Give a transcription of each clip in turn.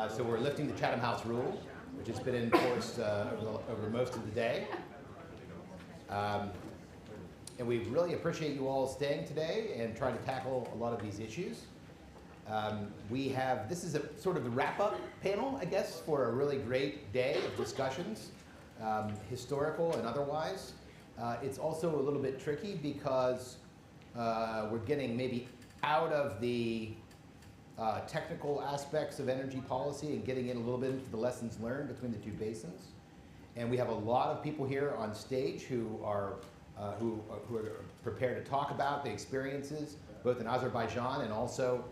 So we're lifting the Chatham House rule, which has been in force over most of the day. And we really appreciate you all staying today and trying to tackle a lot of these issues. This is a sort of the wrap-up panel, I guess, for a really great day of discussions, historical and otherwise. It's also a little bit tricky because we're getting maybe out of the technical aspects of energy policy and getting in a little bit into the lessons learned between the two basins. And we have a lot of people here on stage who are prepared to talk about the experiences, both in Azerbaijan and also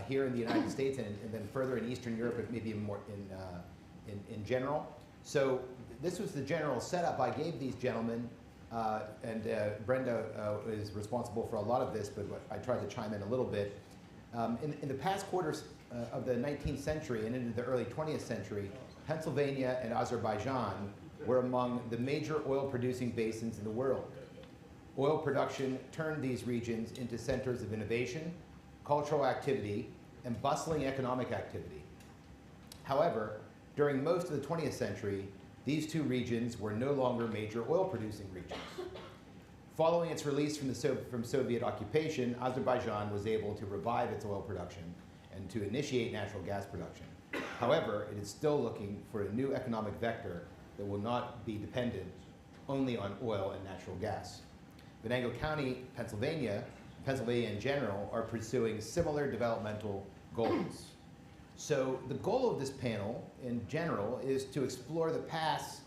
here in the United States, and then further in Eastern Europe, maybe more in general. So this was the general setup I gave these gentlemen, and Brenda is responsible for a lot of this, but I tried to chime in a little bit. In the past quarters of the 19th century and into the early 20th century, Pennsylvania and Azerbaijan were among the major oil-producing basins in the world. Oil production turned these regions into centers of innovation, cultural activity, and bustling economic activity. However, during most of the 20th century, these two regions were no longer major oil-producing regions. Following its release from Soviet occupation, Azerbaijan was able to revive its oil production and to initiate natural gas production. However, it is still looking for a new economic vector that will not be dependent only on oil and natural gas. Venango County, Pennsylvania in general, are pursuing similar developmental goals. So the goal of this panel in general is to explore the paths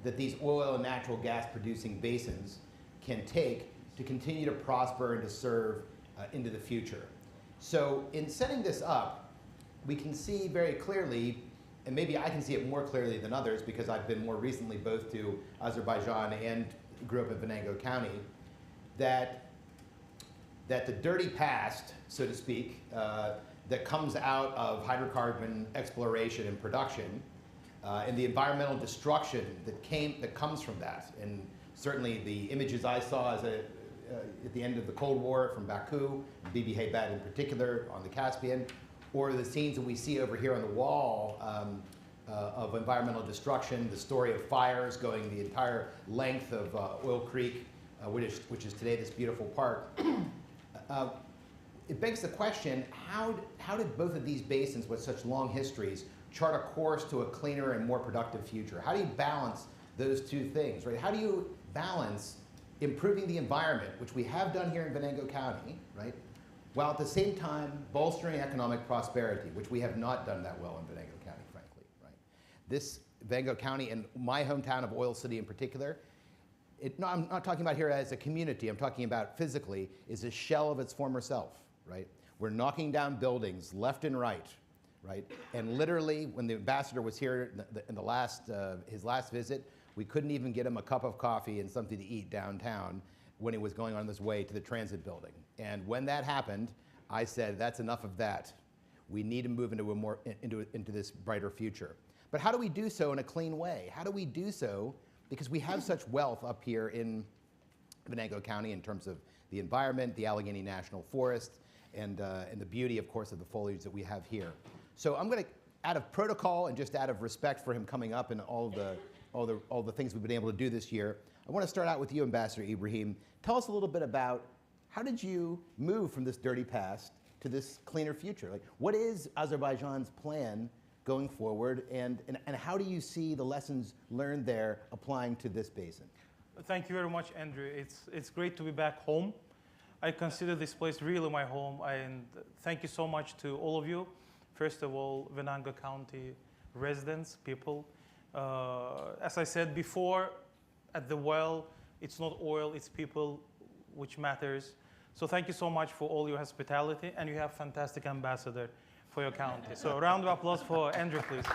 that these oil and natural gas producing basins can take to continue to prosper and to serve into the future. So in setting this up, we can see very clearly, and maybe I can see it more clearly than others because I've been more recently both to Azerbaijan and grew up in Venango County, that the dirty past, so to speak, that comes out of hydrocarbon exploration and production, and the environmental destruction that comes from that. And certainly the images I saw at the end of the Cold War from Baku, Bibi Heybad in particular on the Caspian, or the scenes that we see over here on the wall of environmental destruction, the story of fires going the entire length of Oil Creek, which is today this beautiful park. It begs the question, how did both of these basins with such long histories chart a course to a cleaner and more productive future? How do you balance those two things, right? How do you balance improving the environment, which we have done here in Venango County, right? While at the same time bolstering economic prosperity, which we have not done that well in Venango County, frankly, right? This Venango County and my hometown of Oil City in particular, I'm not talking about here as a community, I'm talking about physically, is a shell of its former self, right? We're knocking down buildings left and right? And literally, when the ambassador was here in his last visit, we couldn't even get him a cup of coffee and something to eat downtown when he was going on his way to the transit building. And when that happened, I said, that's enough of that. We need to move into this brighter future. But how do we do so in a clean way? How do we do so? Because we have such wealth up here in Venango County in terms of the environment, the Allegheny National Forest, and the beauty, of course, of the foliage that we have here. So I'm going to, out of protocol and just out of respect for him coming up and all the things we've been able to do this year, I want to start out with you, Ambassador Ibrahim. Tell us a little bit about how did you move from this dirty past to this cleaner future? Like, what is Azerbaijan's plan going forward, and how do you see the lessons learned there applying to this basin? Thank you very much, Andrew. It's great to be back home. I consider this place really my home, and thank you so much to all of you. First of all, Venango County residents, people. As I said before, at the well, it's not oil, it's people which matters. So thank you so much for all your hospitality, and you have fantastic ambassador for your county. So a round of applause for Andrew, please.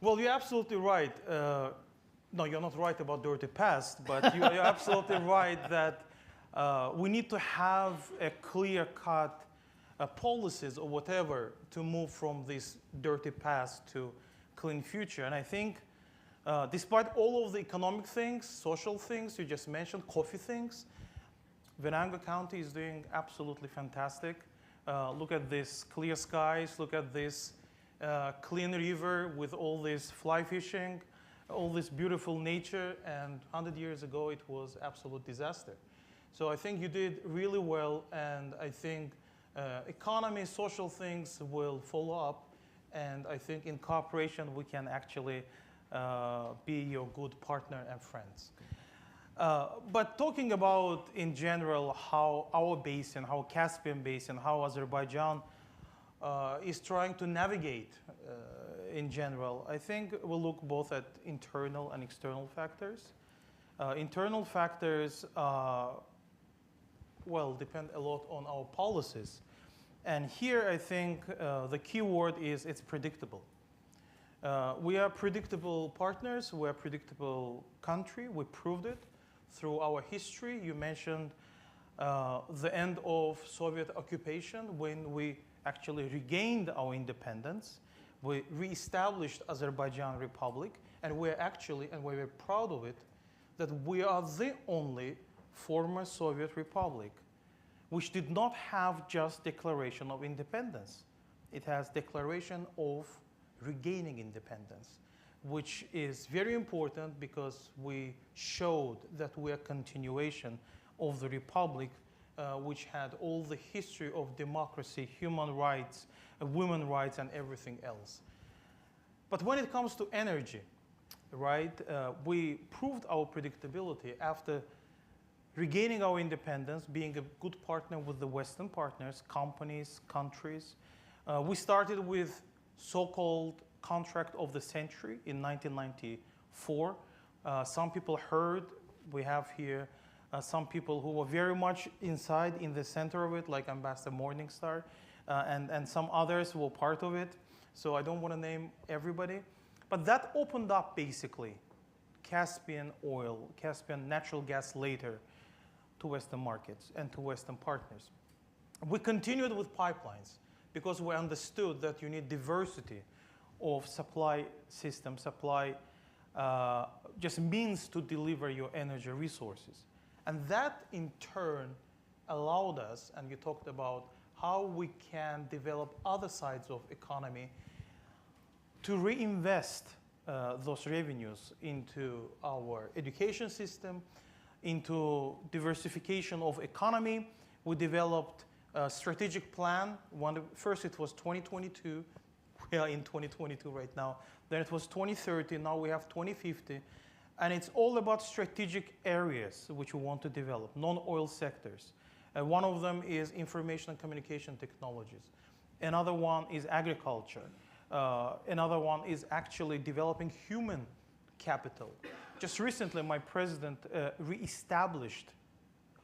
Well, you're absolutely right. No, you're not right about dirty past, but you're absolutely right that we need to have a clear-cut policies or whatever to move from this dirty past to clean future. And I think despite all of the economic things, social things you just mentioned, coffee things, Venango County is doing absolutely fantastic. Look at this clear skies, look at this clean river with all this fly fishing, all this beautiful nature, and 100 years ago it was absolute disaster. So I think you did really well, and I think economy, social things will follow up, and I think in cooperation we can actually be your good partner and friends. But talking about in general how our basin, how Caspian Basin, how Azerbaijan is trying to navigate in general, I think we'll look both at internal and external factors. Internal factors well, depend a lot on our policies. And here I think the key word is it's predictable. We are predictable partners, we're a predictable country, we proved it through our history. You mentioned the end of Soviet occupation when we actually regained our independence. We reestablished Azerbaijan Republic, and we're actually, and we're proud of it, that we are the only former Soviet republic which did not have just declaration of independence. It has declaration of regaining independence, which is very important because we showed that we are continuation of the republic, which had all the history of democracy, human rights, women's rights, and everything else. But when it comes to energy, right, we proved our predictability after regaining our independence, being a good partner with the Western partners, companies, countries. We started with so-called contract of the century in 1994. Some people heard, we have here some people who were very much inside in the center of it, like Ambassador Morningstar, and some others who were part of it. So I don't want to name everybody. But that opened up basically Caspian oil, Caspian natural gas later to Western markets and to Western partners. We continued with pipelines because we understood that you need diversity of supply system, supply just means to deliver your energy resources. And that in turn allowed us, and you talked about how we can develop other sides of economy to reinvest those revenues into our education system, into diversification of economy. We developed a strategic plan. First it was 2022. We are in 2022 right now. Then it was 2030. Now we have 2050. And it's all about strategic areas which we want to develop, non-oil sectors. One of them is information and communication technologies. Another one is agriculture. Another one is actually developing human capital. Just recently, my president re-established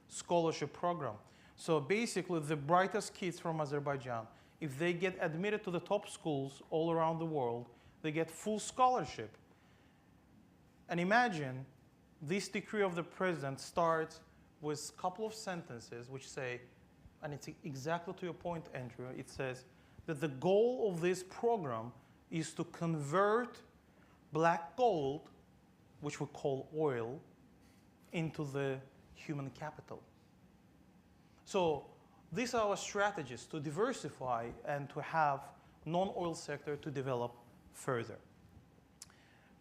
scholarship program. So basically, the brightest kids from Azerbaijan, if they get admitted to the top schools all around the world, they get full scholarship. And imagine this decree of the president starts with a couple of sentences which say, and it's exactly to your point, Andrew, it says that the goal of this program is to convert black gold, which we call oil, into the human capital. So these are our strategies to diversify and to have non-oil sector to develop further.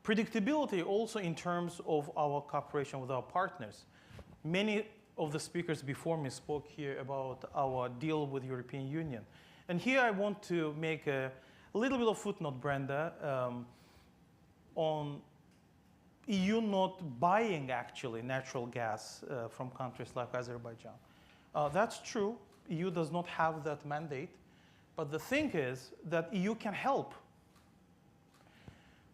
Predictability also in terms of our cooperation with our partners. Many of the speakers before me spoke here about our deal with the European Union. And here I want to make a little bit of footnote, Brenda, on EU not buying actually natural gas from countries like Azerbaijan. That's true. EU does not have that mandate. But the thing is that EU can help.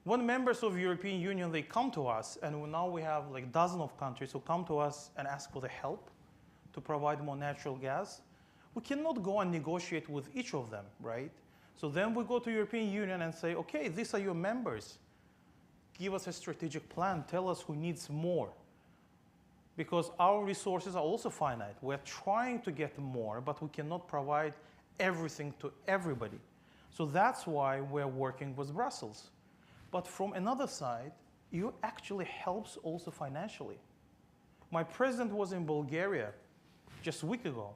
When members of the European Union, they come to us, and now we have like dozens of countries who come to us and ask for the help to provide more natural gas, we cannot go and negotiate with each of them, right? So then we go to the European Union and say, okay, these are your members. Give us a strategic plan. Tell us who needs more. Because our resources are also finite. We're trying to get more, but we cannot provide everything to everybody. So that's why we're working with Brussels. But from another side, EU actually helps also financially. My president was in Bulgaria just a week ago,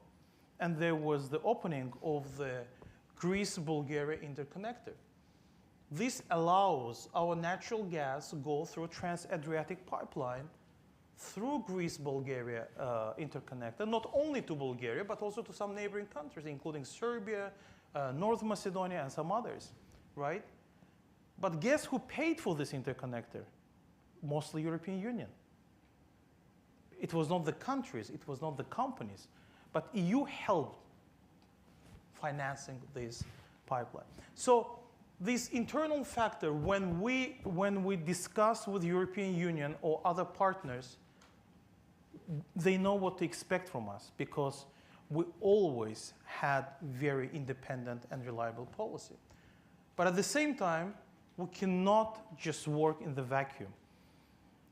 and there was the opening of the Greece-Bulgaria Interconnector. This allows our natural gas to go through Trans-Adriatic pipeline through Greece-Bulgaria interconnector, not only to Bulgaria, but also to some neighboring countries, including Serbia, North Macedonia, and some others, right? But guess who paid for this interconnector? Mostly European Union. It was not the countries, it was not the companies, but EU helped financing this pipeline. So this internal factor, when we discuss with the European Union or other partners, they know what to expect from us because we always had very independent and reliable policy. But at the same time, we cannot just work in the vacuum.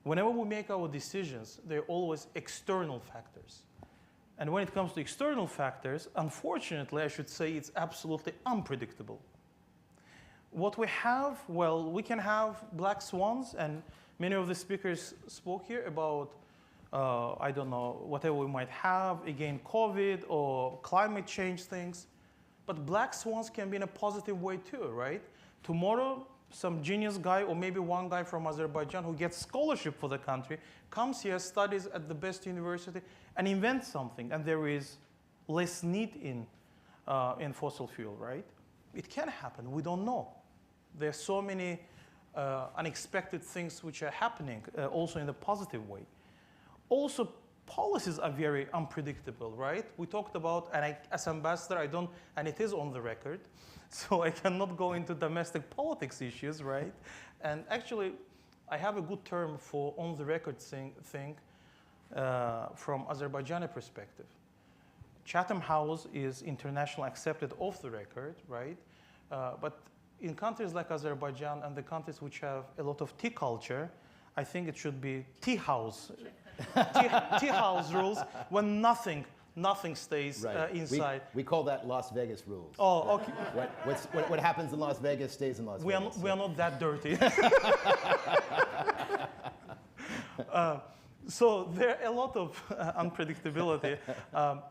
Whenever we make our decisions, they're always external factors. And when it comes to external factors, unfortunately, I should say it's absolutely unpredictable. What we have, well, we can have black swans, and many of the speakers spoke here about, I don't know, whatever we might have, again, COVID or climate change things. But black swans can be in a positive way too, right? Tomorrow, some genius guy or maybe one guy from Azerbaijan who gets scholarship for the country comes here, studies at the best university, and invents something, and there is less need in fossil fuel, right? It can happen. We don't know. There are so many unexpected things which are happening, also in a positive way. Also, policies are very unpredictable, right? We talked about, and as ambassador, I don't, and it is on the record, so I cannot go into domestic politics issues, right? And actually, I have a good term for on-the-record thing from Azerbaijani perspective. Chatham House is internationally accepted off the record, right? But in countries like Azerbaijan and the countries which have a lot of tea culture, I think it should be tea house. tea house rules when nothing stays inside. We call that Las Vegas rules. Oh, okay. What happens in Las Vegas stays in Las Vegas. We are not that dirty. So there are a lot of unpredictability.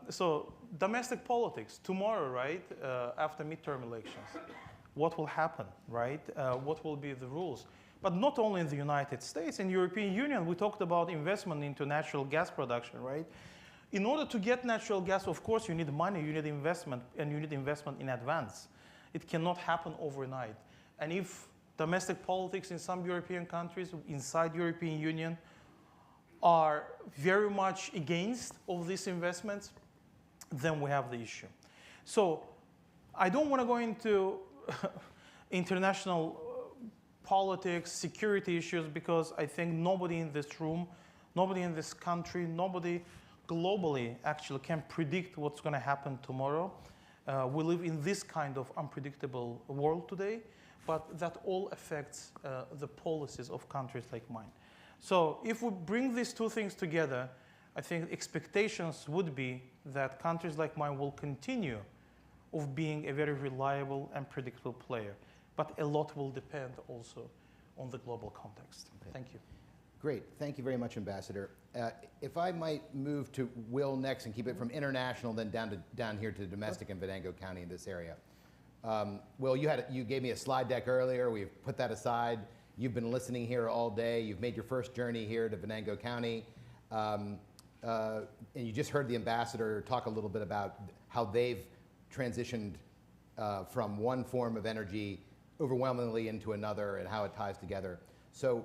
So domestic politics, tomorrow, right, after midterm elections, what will happen, right? What will be the rules? But not only in the United States, in the European Union, we talked about investment into natural gas production, right? In order to get natural gas, of course, you need money, you need investment, and you need investment in advance. It cannot happen overnight. And if domestic politics in some European countries, inside European Union, are very much against of these investments, then we have the issue. So I don't want to go into international politics, security issues, because I think nobody in this room, nobody in this country, nobody globally actually can predict what's going to happen tomorrow. We live in this kind of unpredictable world today, but that all affects the policies of countries like mine. So if we bring these two things together, I think expectations would be that countries like mine will continue of being a very reliable and predictable player. But a lot will depend also on the global context. Okay. Thank you. Great. Thank you very much, Ambassador. If I might move to Will next and keep it from international, then down here to domestic in Venango County in this area. Will, you gave me a slide deck earlier. We've put that aside. You've been listening here all day. You've made your first journey here to Venango County. And you just heard the ambassador talk a little bit about how they've transitioned from one form of energy overwhelmingly into another and how it ties together. So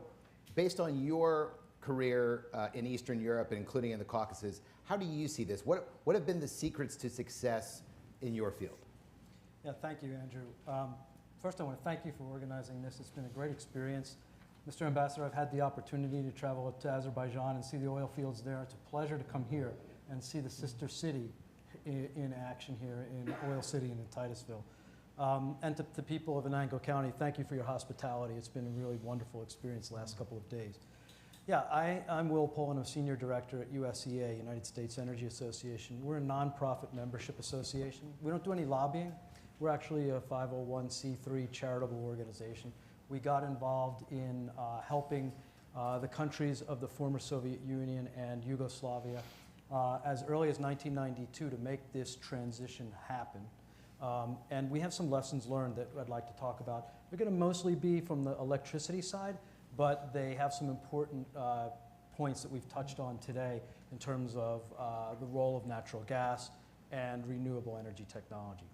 based on your career in Eastern Europe, including in the Caucasus, how do you see this? What have been the secrets to success in your field? Yeah, thank you, Andrew. First, I want to thank you for organizing this. It's been a great experience. Mr. Ambassador, I've had the opportunity to travel to Azerbaijan and see the oil fields there. It's a pleasure to come here and see the sister city in action here in Oil City and in Titusville. And to the people of Venango County, thank you for your hospitality. It's been a really wonderful experience the last couple of days. Yeah, I'm Will Pohl, and I'm Senior Director at USEA, United States Energy Association. We're a nonprofit membership association. We don't do any lobbying. We're actually a 501c3 charitable organization. We got involved in helping the countries of the former Soviet Union and Yugoslavia as early as 1992 to make this transition happen. And we have some lessons learned that I'd like to talk about. They're going to mostly be from the electricity side, but they have some important points that we've touched on today in terms of the role of natural gas and renewable energy technology.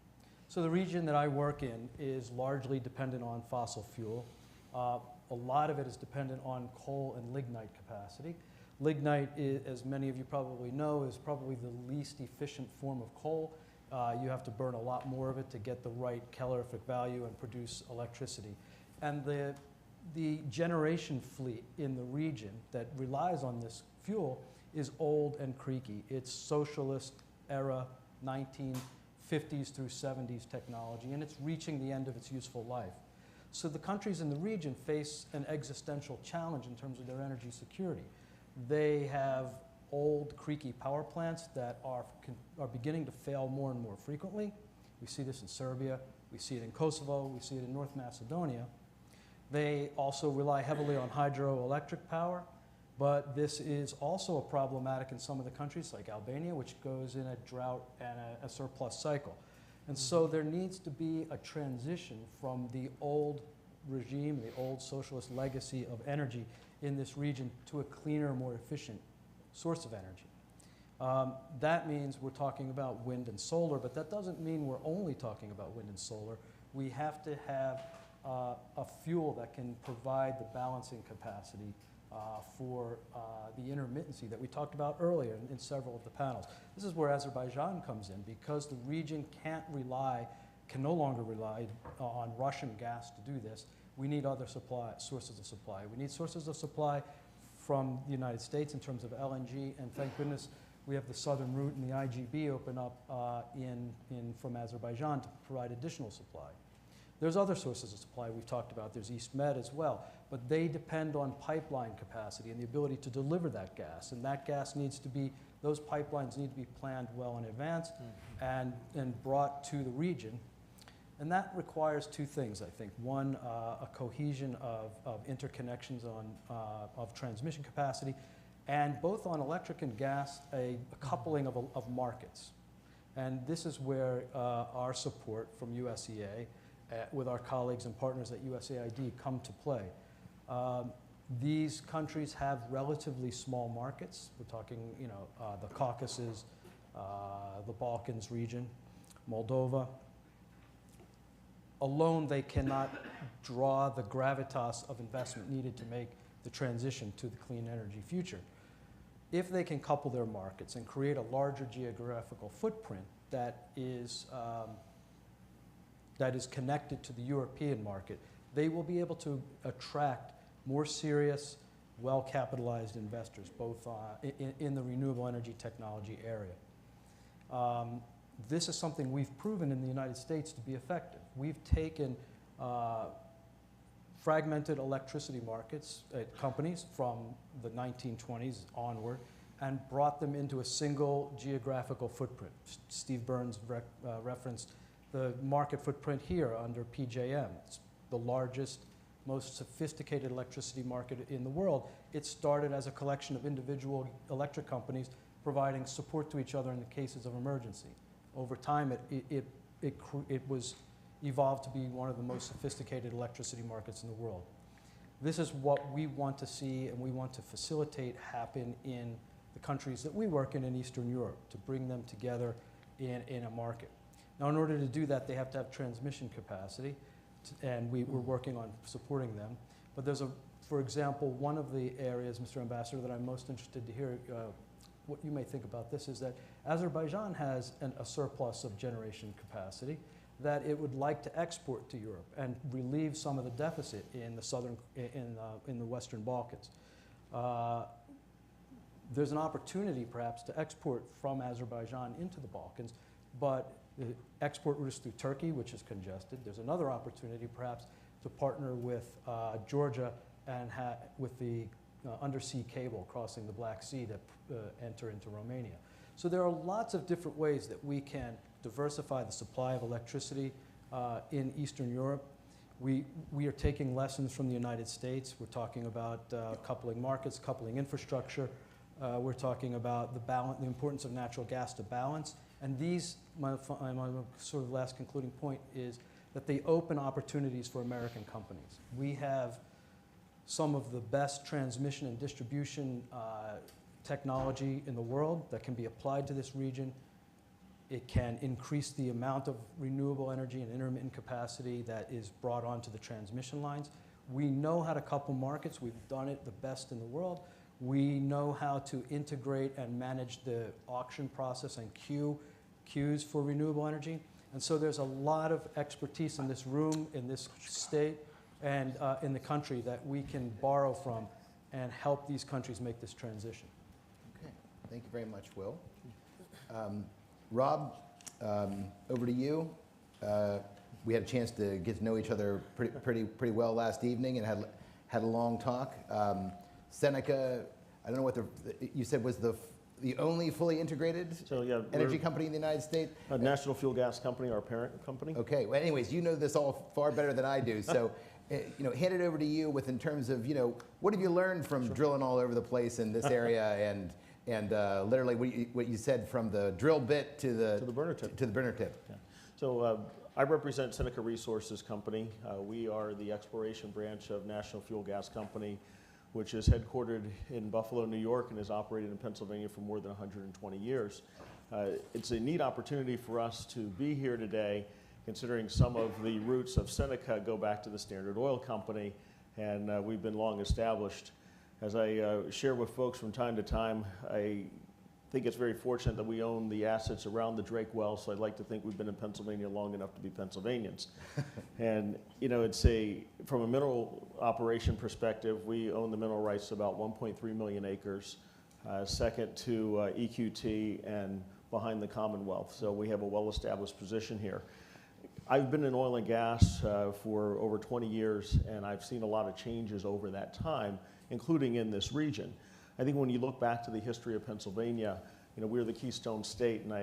So the region that I work in is largely dependent on fossil fuel. A lot of it is dependent on coal and lignite capacity. Lignite, as many of you probably know, is probably the least efficient form of coal. You have to burn a lot more of it to get the right calorific value and produce electricity. And the generation fleet in the region that relies on this fuel is old and creaky. It's socialist era 1950s through 70s technology, and it's reaching the end of its useful life. So the countries in the region face an existential challenge in terms of their energy security. They have old, creaky power plants that are beginning to fail more and more frequently. We see this in Serbia, we see it in Kosovo, we see it in North Macedonia. They also rely heavily on hydroelectric power, but this is also problematic in some of the countries like Albania, which goes in a drought and a surplus cycle. And so there needs to be a transition from the old regime, the old socialist legacy of energy in this region to a cleaner, more efficient source of energy. That means we're talking about wind and solar, but that doesn't mean we're only talking about wind and solar. We have to have a fuel that can provide the balancing capacity for the intermittency that we talked about earlier in several of the panels. This is where Azerbaijan comes in, because the region can no longer rely on Russian gas to do this. We need other sources of supply. We need sources of supply from the United States in terms of LNG, and thank goodness we have the southern route and the IGB open up from Azerbaijan to provide additional supply. There's other sources of supply we've talked about. There's East Med as well, but they depend on pipeline capacity and the ability to deliver that gas, and that gas needs to be, those pipelines need to be planned well in advance and brought to the region. And that requires two things, I think. One, a cohesion of interconnections of transmission capacity, and both on electric and gas, a coupling of markets. And this is where our support from USEA with our colleagues and partners at USAID come to play. These countries have relatively small markets. We're talking, the Caucasus, the Balkans region, Moldova. Alone, they cannot draw the gravitas of investment needed to make the transition to the clean energy future. If they can couple their markets and create a larger geographical footprint that is connected to the European market, they will be able to attract more serious, well-capitalized investors, both in the renewable energy technology area. This is something we've proven in the United States to be effective. We've taken fragmented electricity markets at companies from the 1920s onward and brought them into a single geographical footprint. Steve Burns referenced the market footprint here under PJM. It's the largest, most sophisticated electricity market in the world. It started as a collection of individual electric companies providing support to each other in the cases of emergency. Over time, it was evolved to be one of the most sophisticated electricity markets in the world. This is what we want to see and we want to facilitate happen in the countries that we work in Eastern Europe, to bring them together in a market. Now, in order to do that, they have to have transmission capacity, and we're working on supporting them. But there's for example, one of the areas, Mr. Ambassador, that I'm most interested to hear what you may think about this is that Azerbaijan has a surplus of generation capacity that it would like to export to Europe and relieve some of the deficit in the Western Balkans. There's an opportunity perhaps to export from Azerbaijan into the Balkans, but the export route is through Turkey, which is congested. There's another opportunity perhaps to partner with Georgia and with the undersea cable crossing the Black Sea to enter into Romania. So there are lots of different ways that we can diversify the supply of electricity in Eastern Europe. We are taking lessons from the United States. We're talking about coupling markets, coupling infrastructure. We're talking about the importance of natural gas to balance. And these, my sort of last concluding point is that they open opportunities for American companies. We have some of the best transmission and distribution technology in the world that can be applied to this region. It can increase the amount of renewable energy and intermittent capacity that is brought onto the transmission lines. We know how to couple markets. We've done it the best in the world. We know how to integrate and manage the auction process and queues for renewable energy. And so there's a lot of expertise in this room, in this state, and in the country that we can borrow from and help these countries make this transition. Okay, thank you very much, Will. Rob, over to you. We had a chance to get to know each other pretty well last evening and had a long talk. Seneca, I don't know what you said was the only fully integrated energy company in the United States? A National Fuel Gas Company, our parent company. Okay, well anyways, you know this all far better than I do, so hand it over to you with in terms of, what have you learned from drilling all over the place in this area and literally what you said from the drill bit to the burner tip. To the burner tip. Yeah. So I represent Seneca Resources Company. We are the exploration branch of National Fuel Gas Company, which is headquartered in Buffalo, New York, and has operated in Pennsylvania for more than 120 years. It's a neat opportunity for us to be here today, considering some of the roots of Seneca go back to the Standard Oil Company, and we've been long established. As I share with folks from time to time, I think it's very fortunate that we own the assets around the Drake well, so I'd like to think we've been in Pennsylvania long enough to be Pennsylvanians. And it's from a mineral operation perspective, we own the mineral rights to about 1.3 million acres, second to EQT and behind the Commonwealth. So we have a well-established position here. I've been in oil and gas for over 20 years, and I've seen a lot of changes over that time, including in this region. I think when you look back to the history of Pennsylvania, we're the Keystone State, and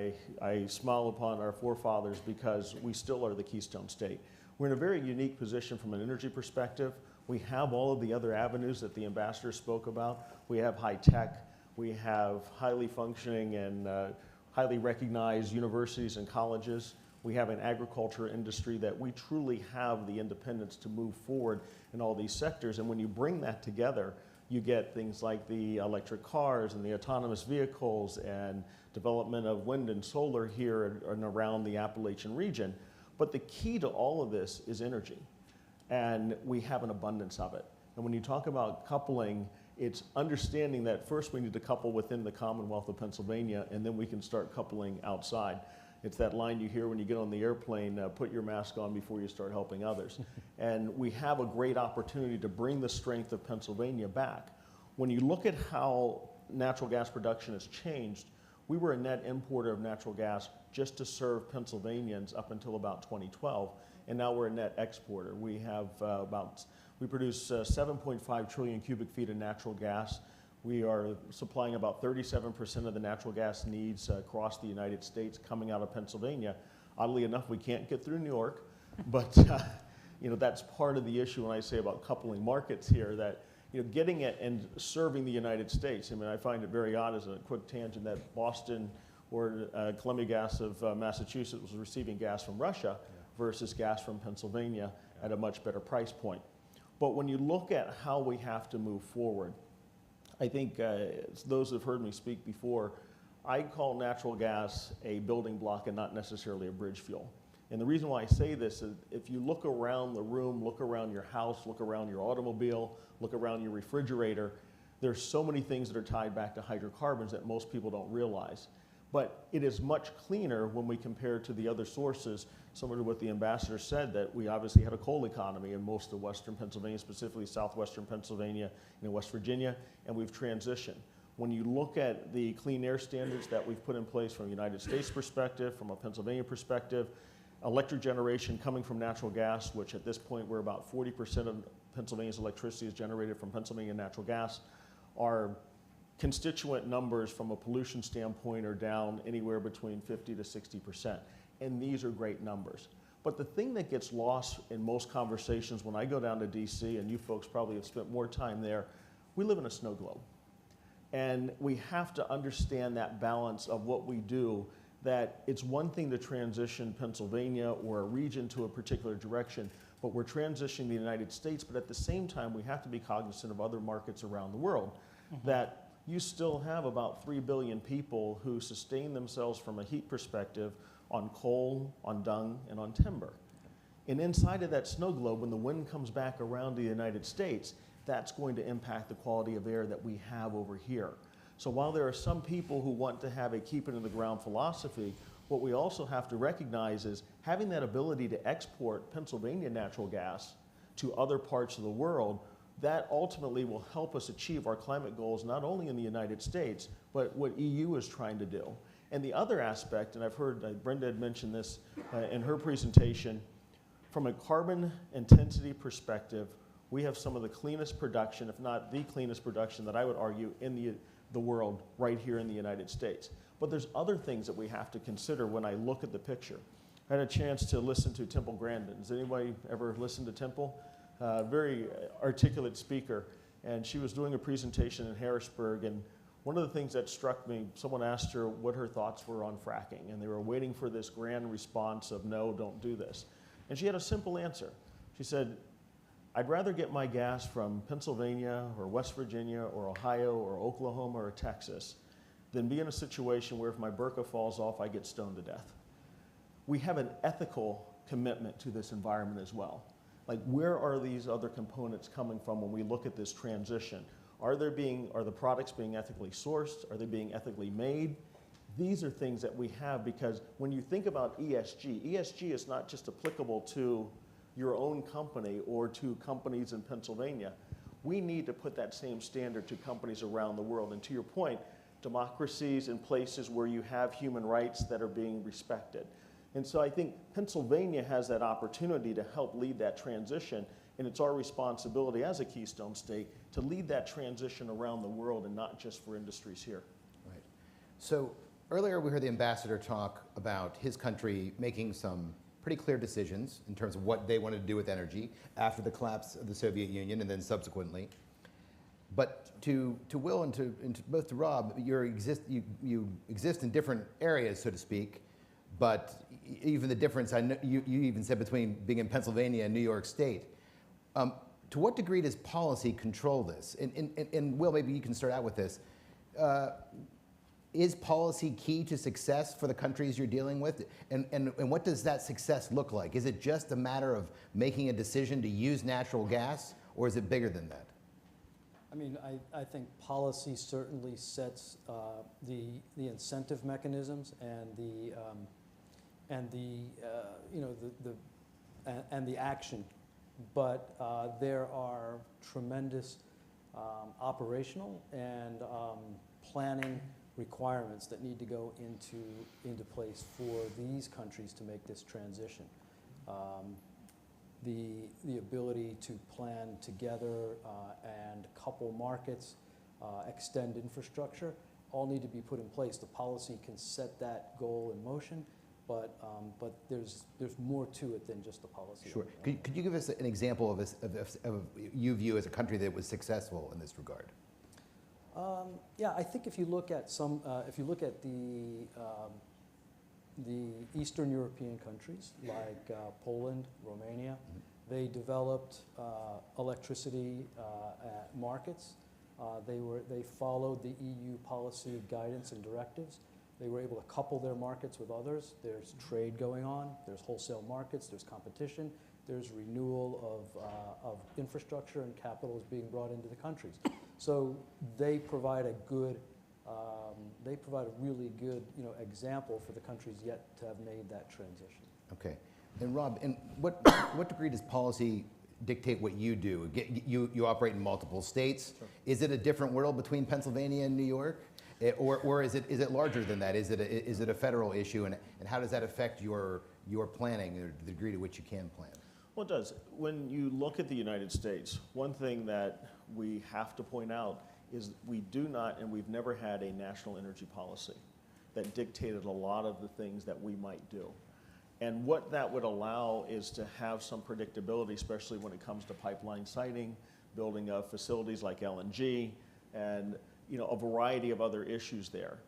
I smile upon our forefathers because we still are the Keystone State. We're in a very unique position from an energy perspective. We have all of the other avenues that the ambassador spoke about. We have high tech, we have highly functioning and highly recognized universities and colleges. We have an agriculture industry that we truly have the independence to move forward in all these sectors. And when you bring that together, you get things like the electric cars and the autonomous vehicles and development of wind and solar here and around the Appalachian region. But the key to all of this is energy. And we have an abundance of it. And when you talk about coupling, it's understanding that first we need to couple within the Commonwealth of Pennsylvania, and then we can start coupling outside. It's that line you hear when you get on the airplane, put your mask on before you start helping others. And we have a great opportunity to bring the strength of Pennsylvania back. When you look at how natural gas production has changed, we were a net importer of natural gas just to serve Pennsylvanians up until about 2012, and now we're a net exporter. We have we produce 7.5 trillion cubic feet of natural gas. We are supplying about 37% of the natural gas needs across the United States coming out of Pennsylvania. Oddly enough, we can't get through New York, but that's part of the issue when I say about coupling markets here, that getting it and serving the United States. I mean, I find it very odd as a quick tangent that Boston or Columbia Gas of Massachusetts was receiving gas from Russia versus gas from Pennsylvania at a much better price point. But when you look at how we have to move forward, I think those who have heard me speak before, I call natural gas a building block and not necessarily a bridge fuel. And the reason why I say this is if you look around the room, look around your house, look around your automobile, look around your refrigerator, there's so many things that are tied back to hydrocarbons that most people don't realize. But it is much cleaner when we compare to the other sources, similar to what the ambassador said, that we obviously had a coal economy in most of western Pennsylvania, specifically southwestern Pennsylvania and West Virginia, and we've transitioned. When you look at the clean air standards that we've put in place from a United States perspective, from a Pennsylvania perspective, electric generation coming from natural gas, which at this point we're about 40% of Pennsylvania's electricity is generated from Pennsylvania natural gas, our constituent numbers from a pollution standpoint are down anywhere between 50 to 60%. And these are great numbers. But the thing that gets lost in most conversations when I go down to DC, and you folks probably have spent more time there, we live in a snow globe. And we have to understand that balance of what we do, that it's one thing to transition Pennsylvania or a region to a particular direction, but we're transitioning the United States, but at the same time, we have to be cognizant of other markets around the world, that you still have about 3 billion people who sustain themselves from a heat perspective on coal, on dung, and on timber. And inside of that snow globe, when the wind comes back around the United States, that's going to impact the quality of air that we have over here. So while there are some people who want to have a keep it in the ground philosophy, what we also have to recognize is having that ability to export Pennsylvania natural gas to other parts of the world, that ultimately will help us achieve our climate goals, not only in the United States, but what EU is trying to do. And the other aspect, and I've heard Brenda had mentioned this in her presentation, from a carbon intensity perspective, we have some of the cleanest production, if not the cleanest production that I would argue in the world right here in the United States. But there's other things that we have to consider when I look at the picture. I had a chance to listen to Temple Grandin. Has anybody ever listened to Temple? Very articulate speaker, and she was doing a presentation in Harrisburg, and one of the things that struck me, someone asked her what her thoughts were on fracking, and they were waiting for this grand response of no, don't do this. And she had a simple answer. She said, I'd rather get my gas from Pennsylvania or West Virginia or Ohio or Oklahoma or Texas than be in a situation where if my burqa falls off, I get stoned to death. We have an ethical commitment to this environment as well. Like, where are these other components coming from when we look at this transition? Are the products being ethically sourced? Are they being ethically made? These are things that we have, because when you think about ESG is not just applicable to your own company or to companies in Pennsylvania. We need to put that same standard to companies around the world. And to your point, democracies and places where you have human rights that are being respected. And so I think Pennsylvania has that opportunity to help lead that transition, and it's our responsibility as a Keystone State to lead that transition around the world and not just for industries here. Right. So earlier we heard the ambassador talk about his country making some pretty clear decisions in terms of what they wanted to do with energy after the collapse of the Soviet Union and then subsequently. But to Will and to both to Rob, you exist in different areas, so to speak, but even the difference, I know you even said between being in Pennsylvania and New York State. To what degree does policy control this? And Will, maybe you can start out with this. Is policy key to success for the countries you're dealing with? And what does that success look like? Is it just a matter of making a decision to use natural gas, or is it bigger than that? I mean, I think policy certainly sets the incentive mechanisms and the action, but there are tremendous operational and planning requirements that need to go into place for these countries to make this transition. The ability to plan together and couple markets, extend infrastructure, all need to be put in place. The policy can set that goal in motion, but there's more to it than just the policy. Sure. Could you give us an example of you view as a country that was successful in this regard? Yeah, I think if you look at the Eastern European countries like Poland, Romania, they developed electricity markets. They followed the EU policy guidance and directives. They were able to couple their markets with others. There's trade going on. There's wholesale markets. There's competition. There's renewal of infrastructure, and capital is being brought into the countries. So they provide a really good example for the countries yet to have made that transition. Okay. And Rob, in what degree does policy dictate what you do? You operate in multiple states. Sure. Is it a different world between Pennsylvania and New York? Or is it larger than that? Is it a federal issue? And how does that affect your planning, or the degree to which you can plan? Well, it does. When you look at the United States, one thing that we have to point out is we do not, and we've never had a national energy policy that dictated a lot of the things that we might do. And what that would allow is to have some predictability, especially when it comes to pipeline siting, building of facilities like LNG, and a variety of other issues there.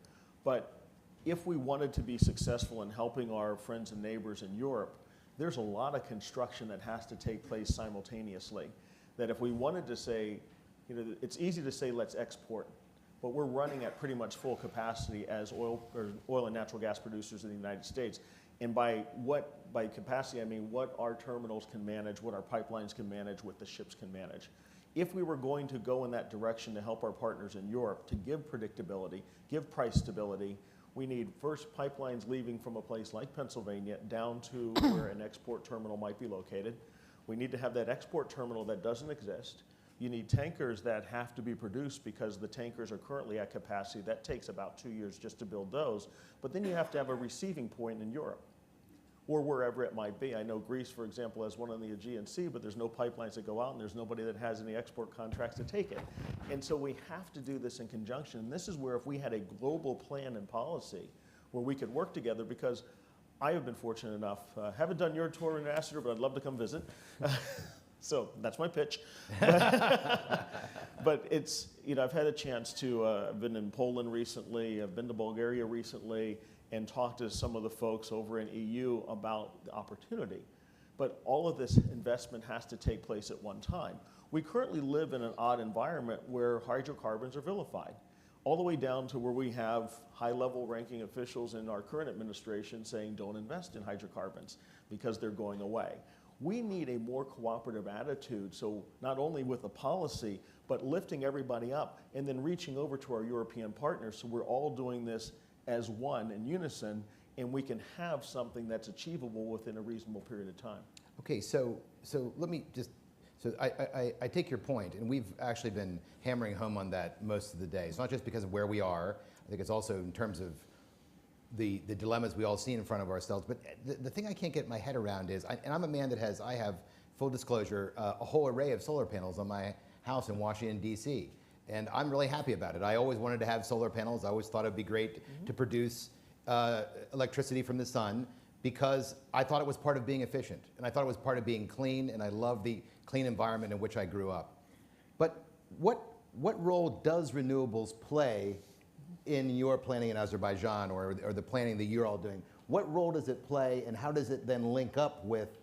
But if we wanted to be successful in helping our friends and neighbors in Europe, there's a lot of construction that has to take place simultaneously. That if we wanted to say, it's easy to say let's export, but we're running at pretty much full capacity as oil and natural gas producers in the United States. And by capacity, I mean what our terminals can manage, what our pipelines can manage, what the ships can manage. If we were going to go in that direction to help our partners in Europe to give predictability, give price stability, we need first pipelines leaving from a place like Pennsylvania down to where an export terminal might be located. We need to have that export terminal that doesn't exist. You need tankers that have to be produced because the tankers are currently at capacity. That takes about 2 years just to build those. But then you have to have a receiving point in Europe or wherever it might be. I know Greece, for example, has one on the Aegean Sea, but there's no pipelines that go out and there's nobody that has any export contracts to take it. And so we have to do this in conjunction. And this is where if we had a global plan and policy where we could work together, because I have been fortunate enough, haven't done your tour in Ambassador, but I'd love to come visit. So that's my pitch. But it's, I've had a chance to, I've been in Poland recently, I've been to Bulgaria recently, and talked to some of the folks over in EU about the opportunity. But all of this investment has to take place at one time. We currently live in an odd environment where hydrocarbons are vilified, all the way down to where we have high-level ranking officials in our current administration saying don't invest in hydrocarbons because they're going away. We need a more cooperative attitude, so not only with the policy, but lifting everybody up and then reaching over to our European partners so we're all doing this as one in unison, and we can have something that's achievable within a reasonable period of time. Okay, so let me just, I take your point, and we've actually been hammering home on that most of the day. It's not just because of where we are, I think it's also in terms of the dilemmas we all see in front of ourselves, but the thing I can't get my head around is, and I'm a man that I have, full disclosure, a whole array of solar panels on my house in Washington, D.C., and I'm really happy about it. I always wanted to have solar panels. I always thought it'd be great to produce electricity from the sun because I thought it was part of being efficient, and I thought it was part of being clean, and I love the clean environment in which I grew up. But what role does renewables play in your planning in Azerbaijan or the planning that you're all doing? What role does it play, and how does it then link up with,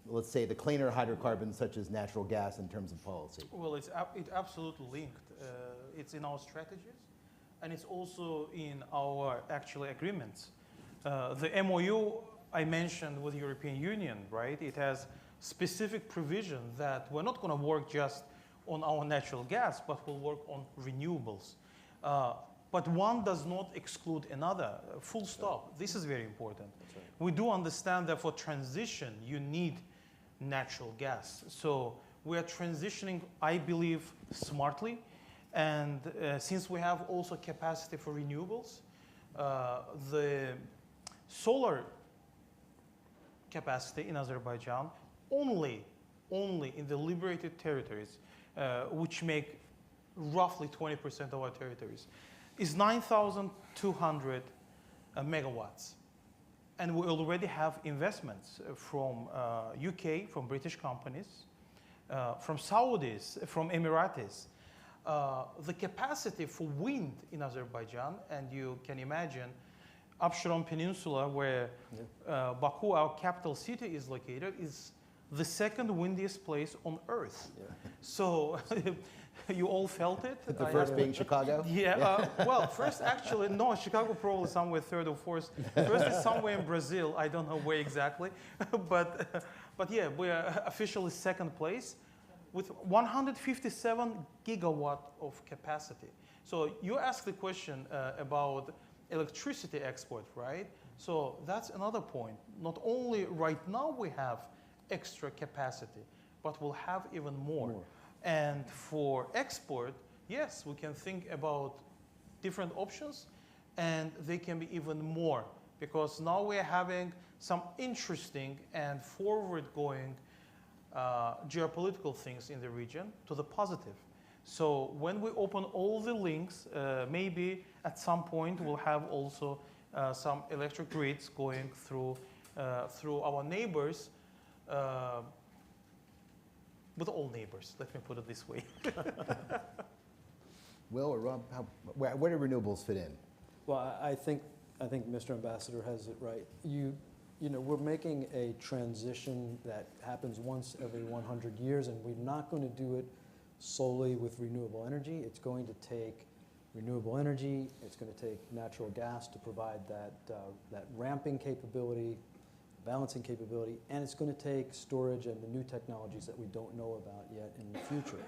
let's say, the cleaner hydrocarbons such as natural gas in terms of policy? Well, it's absolutely linked. It's in our strategies, and it's also in our actual agreements. The MOU I mentioned with the European Union, right? It has specific provision that we're not going to work just on our natural gas, but we'll work on renewables. But one does not exclude another, full stop. This is very important. That's right. We do understand that for transition, you need natural gas. So we are transitioning, I believe, smartly. And since we have also capacity for renewables, the solar capacity in Azerbaijan only in the liberated territories, which make roughly 20% of our territories, is 9,200 megawatts. And we already have investments from UK, from British companies, from Saudis, from Emiratis. The capacity for wind in Azerbaijan, and you can imagine Absheron Peninsula, where Baku, our capital city, is located, is the second windiest place on Earth. Yeah. So you all felt it. The first being Chicago? Yeah, well, first actually, no, Chicago probably somewhere third or fourth. First is somewhere in Brazil, I don't know where exactly. But yeah, we are officially second place with 157 gigawatt of capacity. So you asked the question about electricity export, right? So that's another point. Not only right now we have extra capacity, but we'll have even more. And for export, yes, we can think about different options, and they can be even more, because now we're having some interesting and forward-going geopolitical things in the region to the positive. So when we open all the links, maybe at some point we'll have also some electric grids going through our neighbors, with all neighbors, let me put it this way. Will or Rob, where do renewables fit in? Well, I think Mr. Ambassador has it right. You know, we're making a transition that happens once every 100 years, and we're not going to do it solely with renewable energy. It's going to take renewable energy, it's going to take natural gas to provide that ramping capability, balancing capability, and it's going to take storage and the new technologies that we don't know about yet in the future.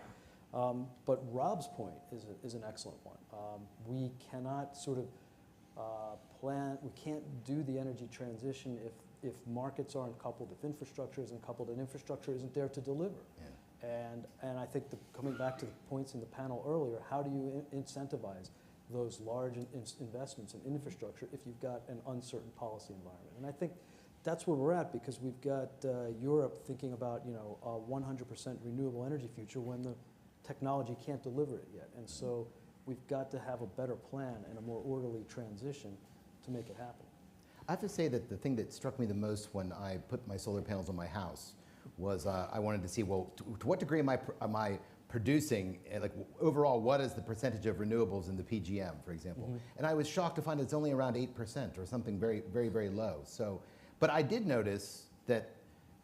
But Rob's point is an excellent one. We cannot sort of we can't do the energy transition if markets aren't coupled, if infrastructure isn't coupled, and infrastructure isn't there to deliver. Yeah. And I think coming back to the points in the panel earlier, how do you incentivize those large investments in infrastructure if you've got an uncertain policy environment? And I think that's where we're at, because we've got Europe thinking about, you know, a 100% renewable energy future when the technology can't deliver it yet. And so we've got to have a better plan and a more orderly transition to make it happen. I have to say that the thing that struck me the most when I put my solar panels on my house was I wanted to see, well, to what degree am I producing, like overall, what is the percentage of renewables in the PGM, for example? Mm-hmm. And I was shocked to find it's only around 8% or something very, very, very low. So, but I did notice that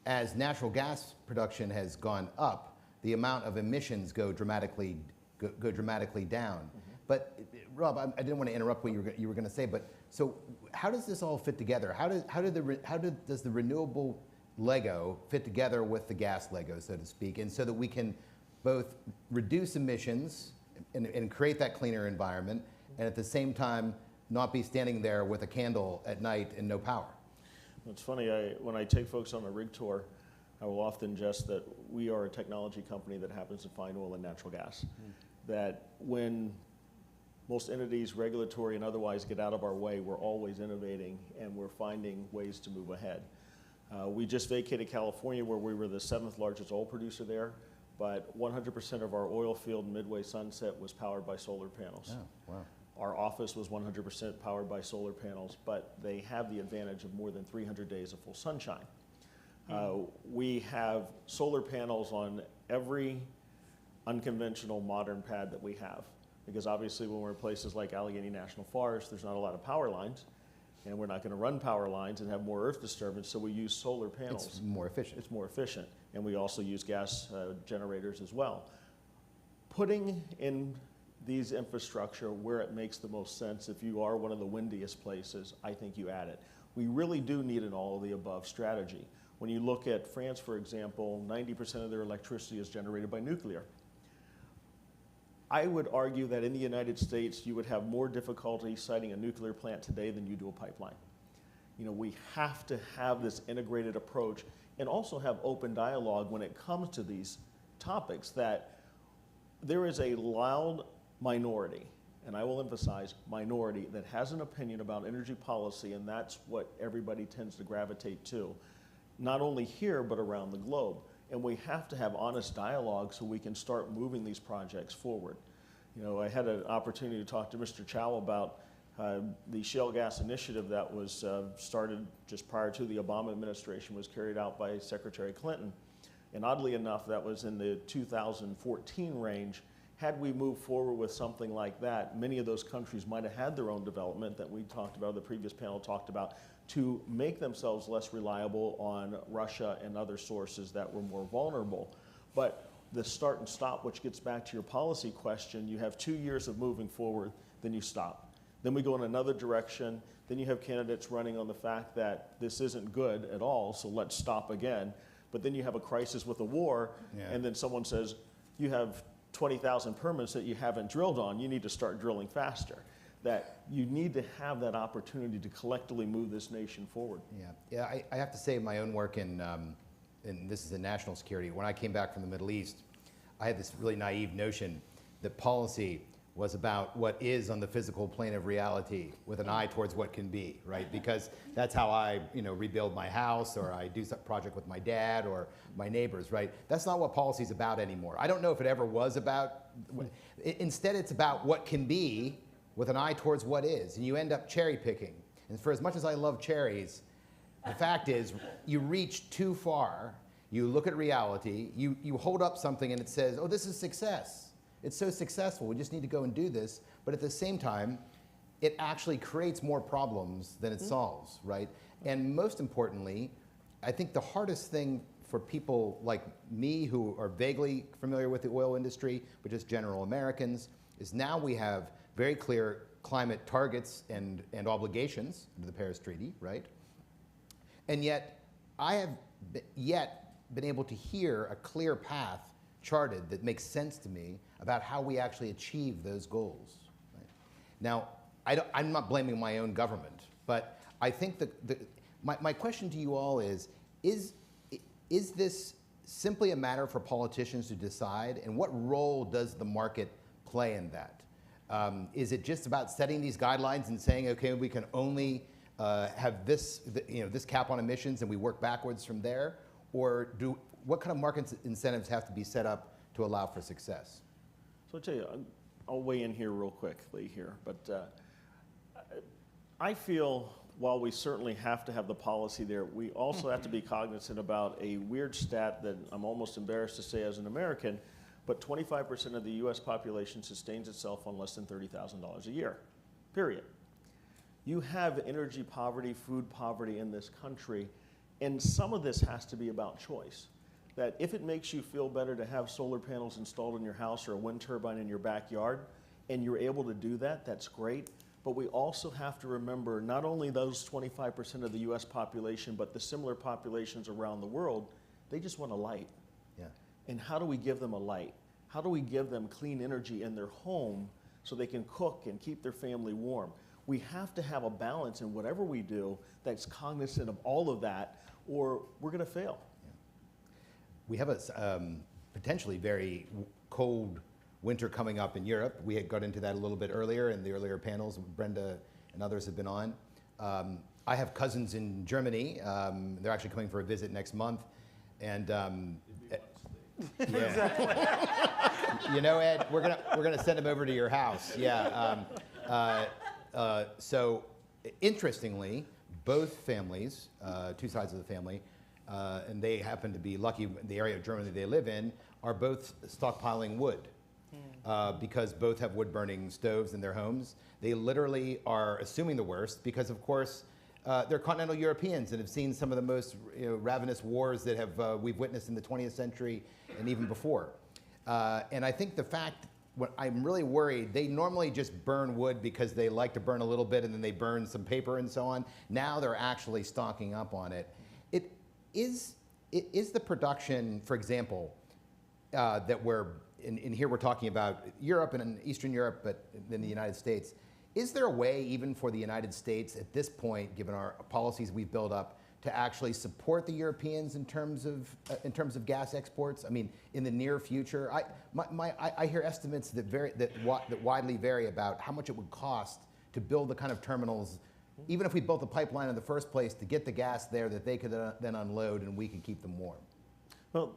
as natural gas production has gone up, the amount of emissions go dramatically down. Mm-hmm. But Rob, I didn't want to interrupt what you were going to say, but so how does this all fit together? How does the renewable Lego fit together with the gas Lego, so to speak, and so that we can both reduce emissions and create that cleaner environment, and at the same time not be standing there with a candle at night and no power? It's funny, when I take folks on a rig tour, I will often jest that we are a technology company that happens to find oil and natural gas. Mm. That when most entities, regulatory and otherwise, get out of our way, we're always innovating and we're finding ways to move ahead. We just vacated California, where we were the 7th largest oil producer there, but 100% of our oil field Midway Sunset was powered by solar panels. Oh, wow. Our office was 100% powered by solar panels, but they have the advantage of more than 300 days of full sunshine. We have solar panels on every unconventional modern pad that we have, because obviously when we're in places like Allegheny National Forest, there's not a lot of power lines, and we're not going to run power lines and have more earth disturbance, so we use solar panels. It's more efficient. It's more efficient, and we also use gas generators as well. Putting in these infrastructure where it makes the most sense, if you are one of the windiest places, I think you add it. We really do need an all-of-the-above strategy. When you look at France, for example, 90% of their electricity is generated by nuclear. I would argue that in the United States, you would have more difficulty siting a nuclear plant today than you do a pipeline. You know, we have to have this integrated approach and also have open dialogue when it comes to these topics, that there is a loud minority, and I will emphasize minority, that has an opinion about energy policy, and that's what everybody tends to gravitate to, not only here, but around the globe. And we have to have honest dialogue so we can start moving these projects forward. You know, I had an opportunity to talk to Mr. Chow about the Shale Gas Initiative that was started just prior to the Obama administration, was carried out by Secretary Clinton. And oddly enough, that was in the 2014 range. Had we moved forward with something like that, many of those countries might have had their own development that we talked about, the previous panel talked about, to make themselves less reliable on Russia and other sources that were more vulnerable. But the start and stop, which gets back to your policy question, you have 2 years of moving forward, then you stop. Then we go in another direction, then you have candidates running on the fact that this isn't good at all, so let's stop again. But then you have a crisis with a war, and then someone says, you have 20,000 permits that you haven't drilled on, you need to start drilling faster. That you need to have that opportunity to collectively move this nation forward. Yeah. I have to say, my own work in this is in national security. When I came back from the Middle East, I had this really naive notion that policy was about what is on the physical plane of reality with an eye towards what can be, right? Because that's how I, rebuild my house, or I do some project with my dad or my neighbors, right? That's not what policy is about anymore. I don't know if it ever was about. Instead, it's about what can be with an eye towards what is, and you end up cherry picking. And for as much as I love cherries, the fact is, you reach too far, you look at reality, you hold up something and it says, oh, this is success. It's so successful. We just need to go and do this. But at the same time, it actually creates more problems than it solves, right? And most importantly, I think the hardest thing for people like me who are vaguely familiar with the oil industry, but just general Americans, is now we have very clear climate targets and obligations under the Paris Treaty, right? And yet, I have been able to hear a clear path charted that makes sense to me about how we actually achieve those goals. Right? Now, I'm not blaming my own government, but I think my question to you all is this simply a matter for politicians to decide, and what role does the market play in that? Is it just about setting these guidelines and saying, okay, we can only have this cap on emissions and we work backwards from there? Or what kind of market incentives have to be set up to allow for success? So I'll tell you, I'll weigh in here real quickly here, but I feel while we certainly have to have the policy there, we also have to be cognizant about a weird stat that I'm almost embarrassed to say as an American, but 25% of the US population sustains itself on less than $30,000 a year, period. You have energy poverty, food poverty in this country, and some of this has to be about choice. That if it makes you feel better to have solar panels installed in your house or a wind turbine in your backyard, and you're able to do that, that's great. But we also have to remember not only those 25% of the US population, but the similar populations around the world, they just want a light. Yeah. And how do we give them a light? How do we give them clean energy in their home so they can cook and keep their family warm? We have to have a balance in whatever we do that's cognizant of all of that, or we're going to fail. Yeah. We have a potentially very cold winter coming up in Europe. We had got into that a little bit earlier in the earlier panels. Brenda and others have been on. I have cousins in Germany. They're actually coming for a visit next month. And yeah. You know, Ed, we're gonna send them over to your house. Yeah. So interestingly, both families, two sides of the family, and they happen to be lucky, the area of Germany they live in, are both stockpiling wood. Because both have wood-burning stoves in their homes. They literally are assuming the worst because, of course, they're continental Europeans and have seen some of the most ravenous wars that we've witnessed in the 20th century and even before. And I think the fact, what I'm really worried, they normally just burn wood because they like to burn a little bit and then they burn some paper and so on. Now they're actually stocking up on it. It is the production, for example, that we're in here we're talking about Europe and in Eastern Europe, but in the United States. Is there a way, even for the United States at this point, given our policies we've built up, to actually support the Europeans in terms of gas exports? I mean, in the near future, I hear estimates that widely vary about how much it would cost to build the kind of terminals, even if we built the pipeline in the first place, to get the gas there that they could then unload and we could keep them warm. Well,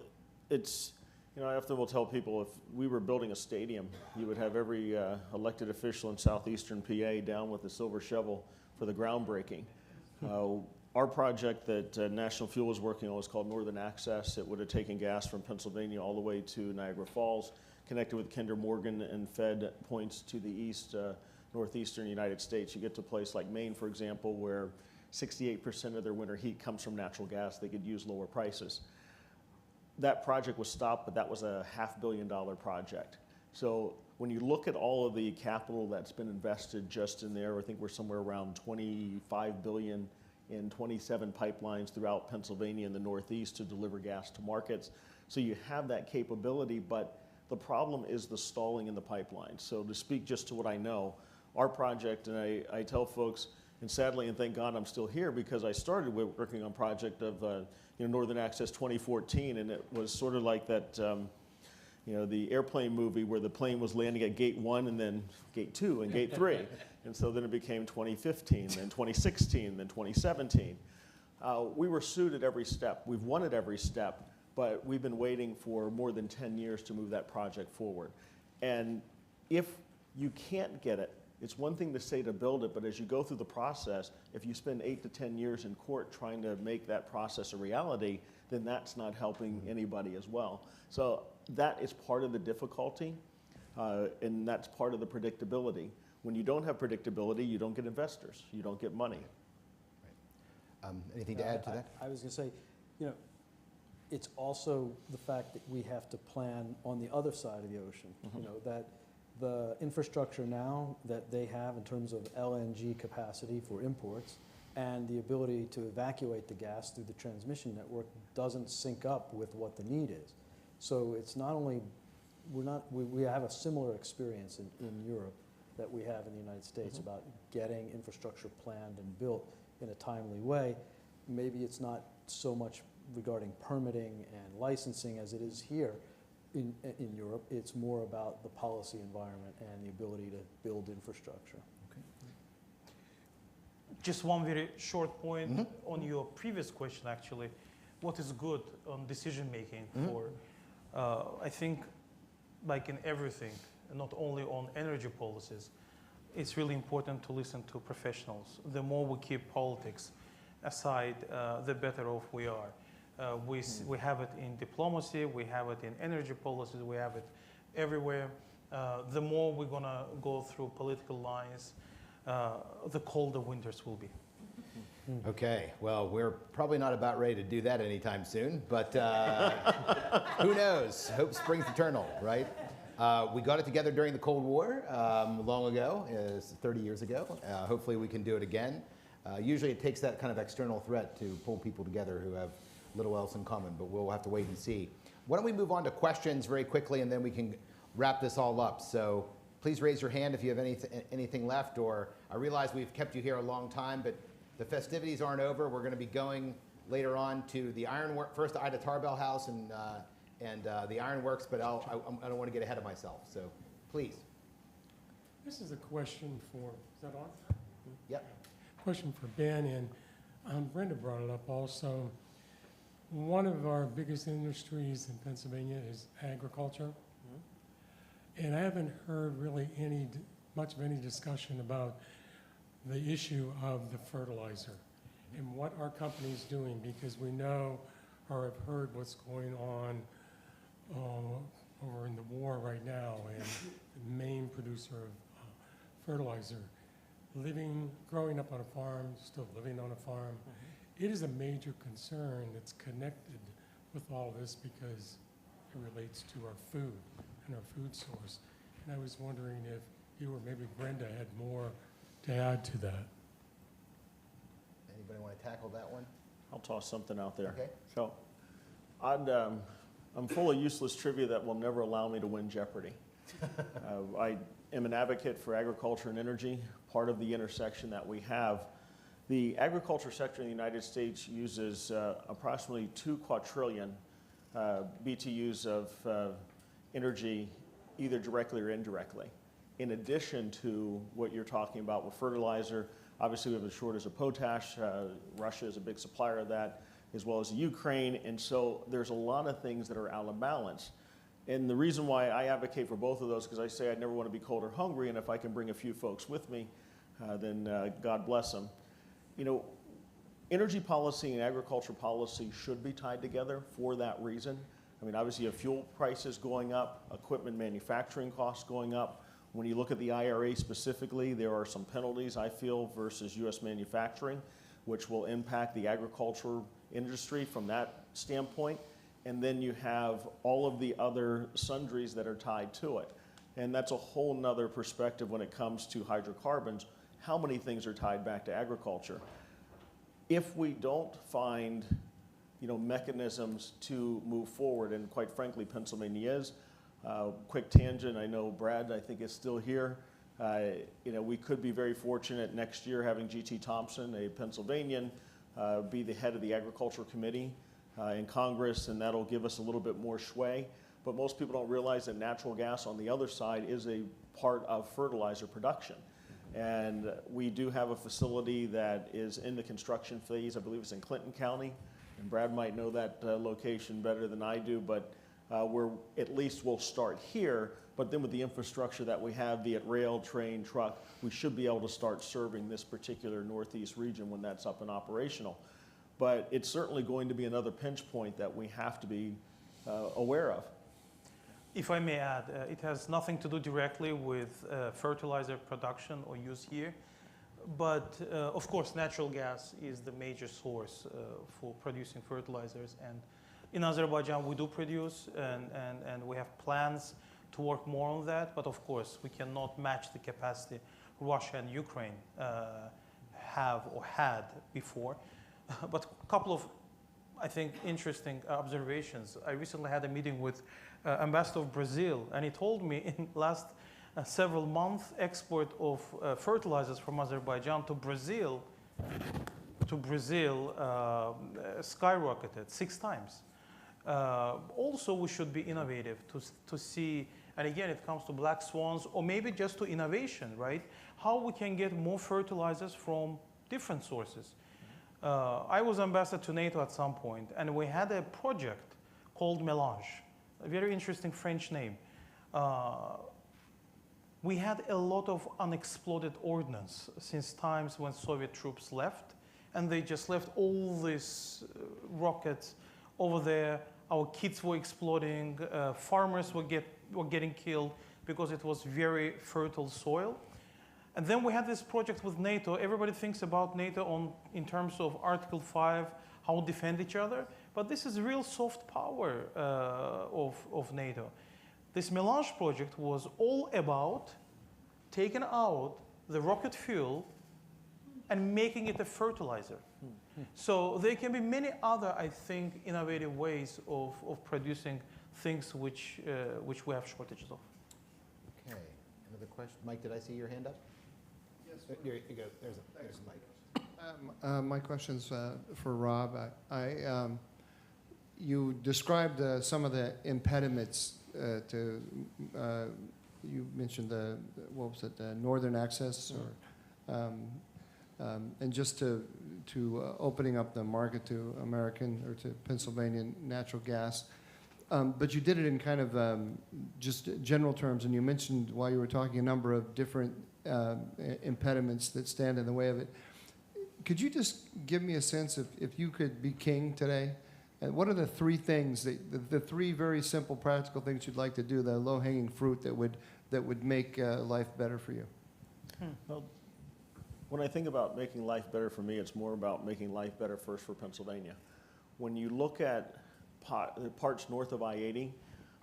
it's. I often will tell people if we were building a stadium, you would have every elected official in southeastern PA down with a silver shovel for the groundbreaking. Our project that National Fuel was working on was called Northern Access. It would have taken gas from Pennsylvania all the way to Niagara Falls, connected with Kinder Morgan and fed points to the east, northeastern United States. You get to a place like Maine, for example, where 68% of their winter heat comes from natural gas. They could use lower prices. That project was stopped, but that was a $500 million project. So when you look at all of the capital that's been invested just in there, I think we're somewhere around $25 billion in 27 pipelines throughout Pennsylvania and the Northeast to deliver gas to markets. So you have that capability, but the problem is the stalling in the pipeline. So to speak just to what I know, our project, and I tell folks, and sadly, and thank God I'm still here because I started working on a project of Northern Access 2014, and it was sort of like that, the airplane movie where the plane was landing at gate 1 and then gate 2 and gate 3. And so then it became 2015, then 2016, then 2017. We were sued at every step. We've won at every step, but we've been waiting for more than 10 years to move that project forward. And if you can't get it, it's one thing to say to build it, but as you go through the process, if you spend 8 to 10 years in court trying to make that process a reality, then that's not helping anybody as well. So that is part of the difficulty. and that's part of the predictability. When you don't have predictability, you don't get investors, you don't get money. Anything to add to that? I was going to say, you know, it's also the fact that we have to plan on the other side of the ocean. You know, that the infrastructure now that they have in terms of LNG capacity for imports and the ability to evacuate the gas through the transmission network doesn't sync up with what the need is. So it's not only, we have a similar experience in Europe that we have in the United States about getting infrastructure planned and built in a timely way. Maybe it's not so much regarding permitting and licensing as it is here in Europe. It's more about the policy environment and the ability to build infrastructure. Just one very short point on your previous question, actually. What is good on decision making for, I think, like in everything, not only on energy policies, it's really important to listen to professionals. The more we keep politics aside, the better off we are. We have it in diplomacy, we have it in energy policies, we have it everywhere. The more we're going to go through political lines, the colder winters will be. Okay, well, we're probably not about ready to do that anytime soon, but who knows? Hope springs eternal, right? We got it together during the Cold War long ago, 30 years ago. Hopefully we can do it again. Usually it takes that kind of external threat to pull people together who have little else in common, but we'll have to wait and see. Why don't we move on to questions very quickly, and then we can wrap this all up. So please raise your hand if you have anything left, or I realize we've kept you here a long time, but the festivities aren't over. We're going to be going later on to the Ironworks, first to Tarbell House and the Ironworks, but I don't want to get ahead of myself, so please. This is a question for, is that on? Yep. Question for Ben, and Brenda brought it up also. One of our biggest industries in Pennsylvania is agriculture. And I haven't heard really much of any discussion about the issue of the fertilizer and what our company's doing, because we know or have heard what's going on over in the war right now, and the main producer of fertilizer, growing up on a farm, still living on a farm. It is a major concern that's connected with all this because it relates to our food and our food source. And I was wondering if you or maybe Brenda had more to add to that. Anybody want to tackle that one? I'll toss something out there. Okay. So I'm full of useless trivia that will never allow me to win Jeopardy. I am an advocate for agriculture and energy, part of the intersection that we have. The agriculture sector in the United States uses approximately 2 quadrillion BTUs of energy, either directly or indirectly. In addition to what you're talking about with fertilizer, obviously we have a shortage of potash. Russia is a big supplier of that, as well as Ukraine. And so there's a lot of things that are out of balance. And the reason why I advocate for both of those, because I say I never want to be cold or hungry, and if I can bring a few folks with me, then God bless them. You know, energy policy and agriculture policy should be tied together for that reason. I mean, obviously you have fuel prices going up, equipment manufacturing costs going up. When you look at the IRA specifically, there are some penalties, I feel, versus U.S. manufacturing, which will impact the agriculture industry from that standpoint. And then you have all of the other sundries that are tied to it. And that's a whole nother perspective when it comes to hydrocarbons, how many things are tied back to agriculture. If we don't find, mechanisms to move forward, and quite frankly, Pennsylvania is. Quick tangent, I know Brad, I think, is still here. We could be very fortunate next year having G.T. Thompson, a Pennsylvanian, be the head of the Agriculture Committee in Congress, and that'll give us a little bit more sway. But most people don't realize that natural gas on the other side is a part of fertilizer production. And we do have a facility that is in the construction phase. I believe it's in Clinton County. And Brad might know that location better than I do, but at least we'll start here. But then with the infrastructure that we have, be it rail, train, truck, we should be able to start serving this particular Northeast region when that's up and operational. But it's certainly going to be another pinch point that we have to be aware of. If I may add, it has nothing to do directly with fertilizer production or use here. But of course, natural gas is the major source for producing fertilizers. And in Azerbaijan, we do produce, and we have plans to work more on that. But of course, we cannot match the capacity Russia and Ukraine have or had before. But a couple of, I think, interesting observations. I recently had a meeting with Ambassador of Brazil, and he told me in last several months, export of fertilizers from Azerbaijan to Brazil skyrocketed 6 times. Also, we should be innovative to see, and again, it comes to black swans, or maybe just to innovation, right? How we can get more fertilizers from different sources. I was ambassador to NATO at some point, and we had a project called Mélange, a very interesting French name. We had a lot of unexploded ordnance since times when Soviet troops left, and they just left all these rockets over there. Our kids were exploding, farmers were getting killed because it was very fertile soil. And then we had this project with NATO. Everybody thinks about NATO in terms of Article 5, how we defend each other, but this is real soft power of NATO. This Mélange project was all about taking out the rocket fuel and making it a fertilizer. So there can be many other, I think, innovative ways of producing things which we have shortages of. Okay, another question? Mike, did I see your hand up? Yes. Here you go, there's a mic. My question's for Rob. You described some of the impediments to, you mentioned the northern access, or, and just to opening up the market to American or to Pennsylvania natural gas. But you did it in kind of just general terms, and you mentioned while you were talking a number of different impediments that stand in the way of it. Could you just give me a sense of, if you could be king today, what are the 3 things, the 3 very simple practical things you'd like to do, the low-hanging fruit that would make life better for you? Well, when I think about making life better for me, it's more about making life better first for Pennsylvania. When you look at parts north of I-80,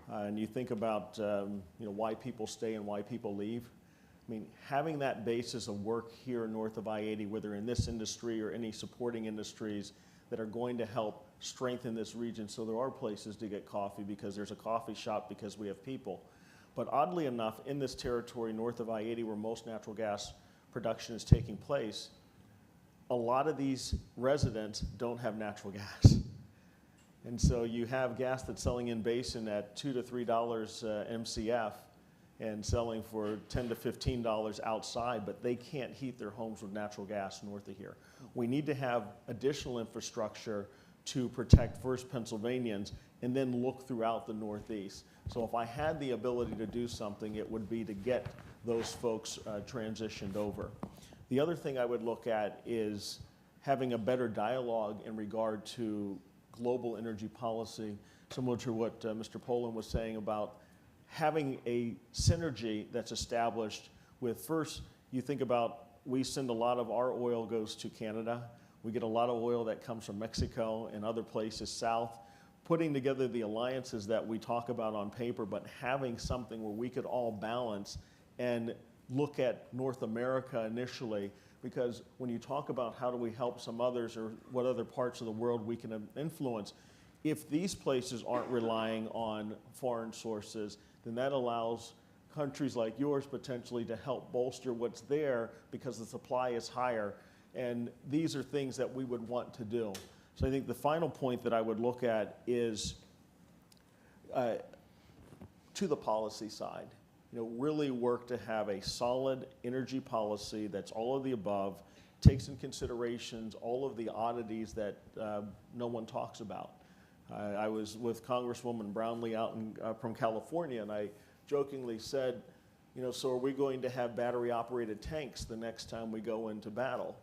and you think about why people stay and why people leave, I mean, having that basis of work here north of I-80, whether in this industry or any supporting industries that are going to help strengthen this region, so there are places to get coffee because there's a coffee shop because we have people. But oddly enough, in this territory north of I-80 where most natural gas production is taking place, a lot of these residents don't have natural gas. And so you have gas that's selling in basin at $2 to $3 MCF and selling for $10 to $15 outside, but they can't heat their homes with natural gas north of here. We need to have additional infrastructure to protect first Pennsylvanians and then look throughout the Northeast. So if I had the ability to do something, it would be to get those folks transitioned over. The other thing I would look at is having a better dialogue in regard to global energy policy, similar to what Mr. Poland was saying about having a synergy that's established with, first, you think about, we send a lot of our oil goes to Canada. We get a lot of oil that comes from Mexico and other places south. Putting together the alliances that we talk about on paper, but having something where we could all balance and look at North America initially, because when you talk about how do we help some others or what other parts of the world we can influence, if these places aren't relying on foreign sources, then that allows countries like yours potentially to help bolster what's there because the supply is higher. And these are things that we would want to do. So I think the final point that I would look at is to the policy side. Really work to have a solid energy policy that's all of the above, takes in considerations all of the oddities that no one talks about. I was with Congresswoman Brownlee out from California, and I jokingly said, so are we going to have battery-operated tanks the next time we go into battle?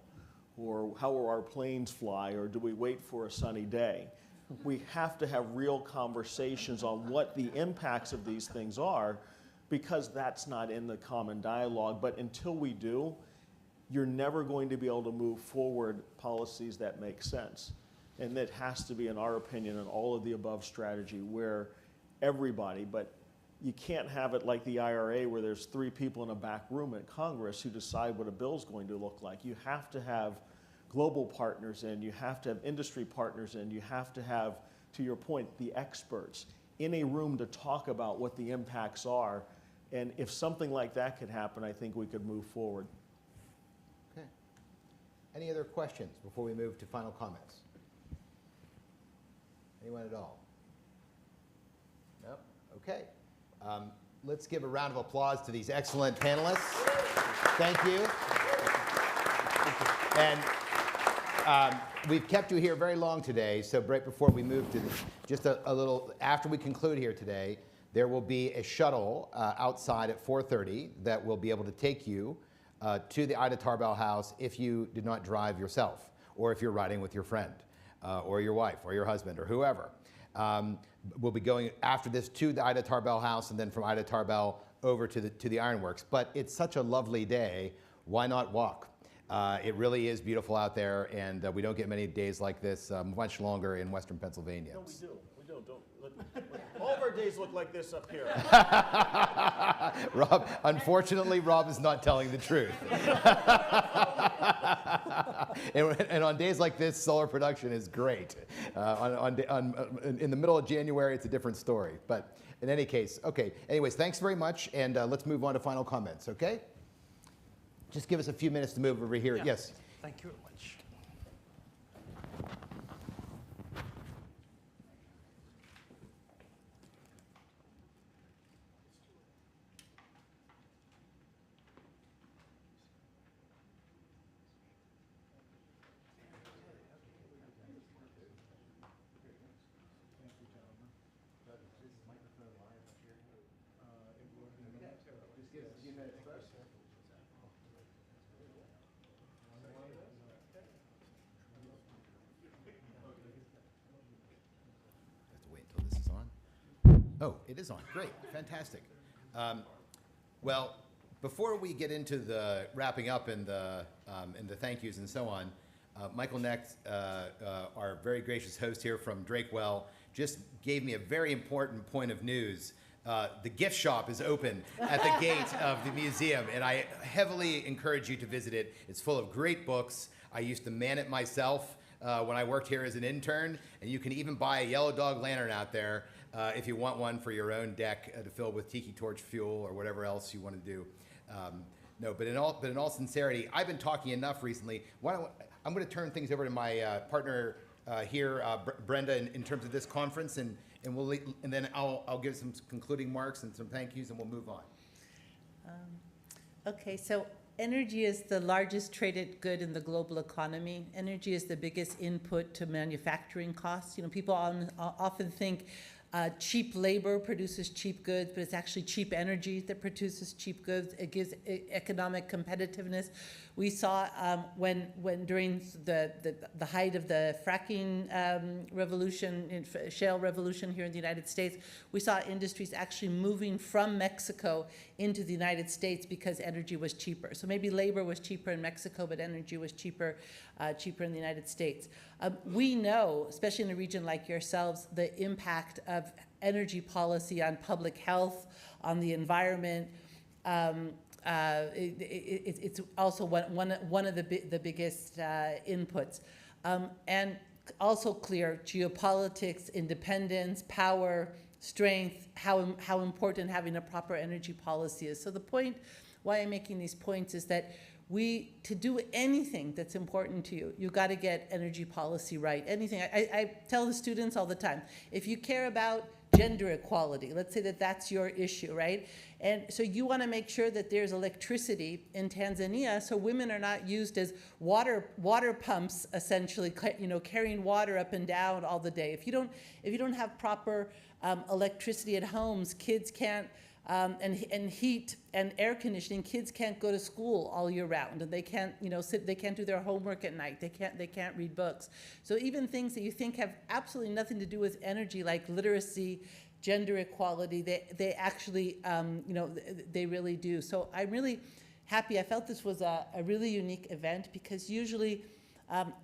Or how will our planes fly, or do we wait for a sunny day? We have to have real conversations on what the impacts of these things are, because that's not in the common dialogue. But until we do, you're never going to be able to move forward policies that make sense. And that has to be, in our opinion, an all of the above strategy where everybody, but you can't have it like the IRA where there's 3 people in a back room at Congress who decide what a bill's going to look like. You have to have global partners in, you have to have industry partners in, you have to have, to your point, the experts in a room to talk about what the impacts are. And if something like that could happen, I think we could move forward. Okay. Any other questions before we move to final comments? Anyone at all? No? Okay. Let's give a round of applause to these excellent panelists. Thank you. And we've kept you here very long today, so right before we move to just a little, after we conclude here today, there will be a shuttle outside at 4:30 that will be able to take you to the Tarbell House if you did not drive yourself, or if you're riding with your friend, or your wife, or your husband, or whoever. We'll be going after this to the Tarbell House, and then from Tarbell over to the Ironworks. But it's such a lovely day, why not walk? It really is beautiful out there, and we don't get many days like this much longer in Western Pennsylvania. No, we do. We don't. All of our days look like this up here. Rob, unfortunately, Rob is not telling the truth. And on days like this, solar production is great. In the middle of January, it's a different story. But in any case, okay. Anyways, thanks very much, and let's move on to final comments, okay? Just give us a few minutes to move over here. Yeah. Yes? Thank you very much. Have to wait until this is on. Oh, it is on. Great. Fantastic. Well, before we get into the wrapping up and the thank yous and so on, Michael Necht, our very gracious host here from Drakewell, just gave me a very important point of news. The gift shop is open at the gate of the museum, and I heavily encourage you to visit it. It's full of great books. I used to man it myself when I worked here as an intern, and you can even buy a yellow dog lantern out there if you want one for your own deck to fill with tiki torch fuel or whatever else you want to do. No, but in all sincerity, I've been talking enough recently. I'm going to turn things over to my partner here, Brenda, in terms of this conference, and then I'll give some concluding remarks and some thank yous, and we'll move on. Okay, so energy is the largest traded good in the global economy. Energy is the biggest input to manufacturing costs. You know, people often think cheap labor produces cheap goods, but it's actually cheap energy that produces cheap goods. It gives economic competitiveness. We saw when during the height of the fracking revolution, shale revolution here in the United States, we saw industries actually moving from Mexico into the United States because energy was cheaper. So maybe labor was cheaper in Mexico, but energy was cheaper in the United States. We know, especially in a region like yourselves, the impact of energy policy on public health, on the environment. It's also one of the biggest inputs. And also clear geopolitics, independence, power, strength, how important having a proper energy policy is. So the point why I'm making these points is that to do anything that's important to you, you've got to get energy policy right. Anything. I tell the students all the time, if you care about gender equality, let's say that's your issue, right? And so you want to make sure that there's electricity in Tanzania so women are not used as water pumps, essentially, carrying water up and down all the day. If you don't have proper electricity at homes, kids can't and heat and air conditioning. Kids can't go to school all year round, and they can't, they can't do their homework at night. They can't read books. So even things that you think have absolutely nothing to do with energy, like literacy, gender equality, they actually, they really do. So I'm really happy. I felt this was a really unique event, because usually,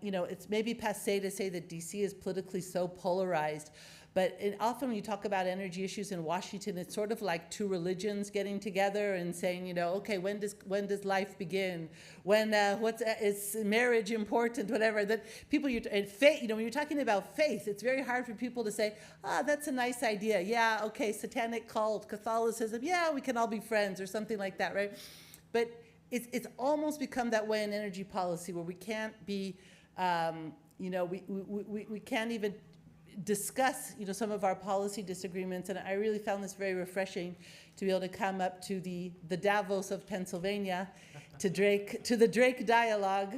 it's maybe passé to say that DC is politically so polarized. But often when you talk about energy issues in Washington, it's sort of like two religions getting together and saying, okay, when does life begin? Is marriage important? Whatever. That people, and faith. When you're talking about faith, it's very hard for people to say, that's a nice idea. Yeah, okay, satanic cult, Catholicism. Yeah, we can all be friends, or something like that, right? But it's almost become that way in energy policy, where we can't be, we can't even discuss, some of our policy disagreements. And I really found this very refreshing to be able to come up to the Davos of Pennsylvania, to the Drake dialogue,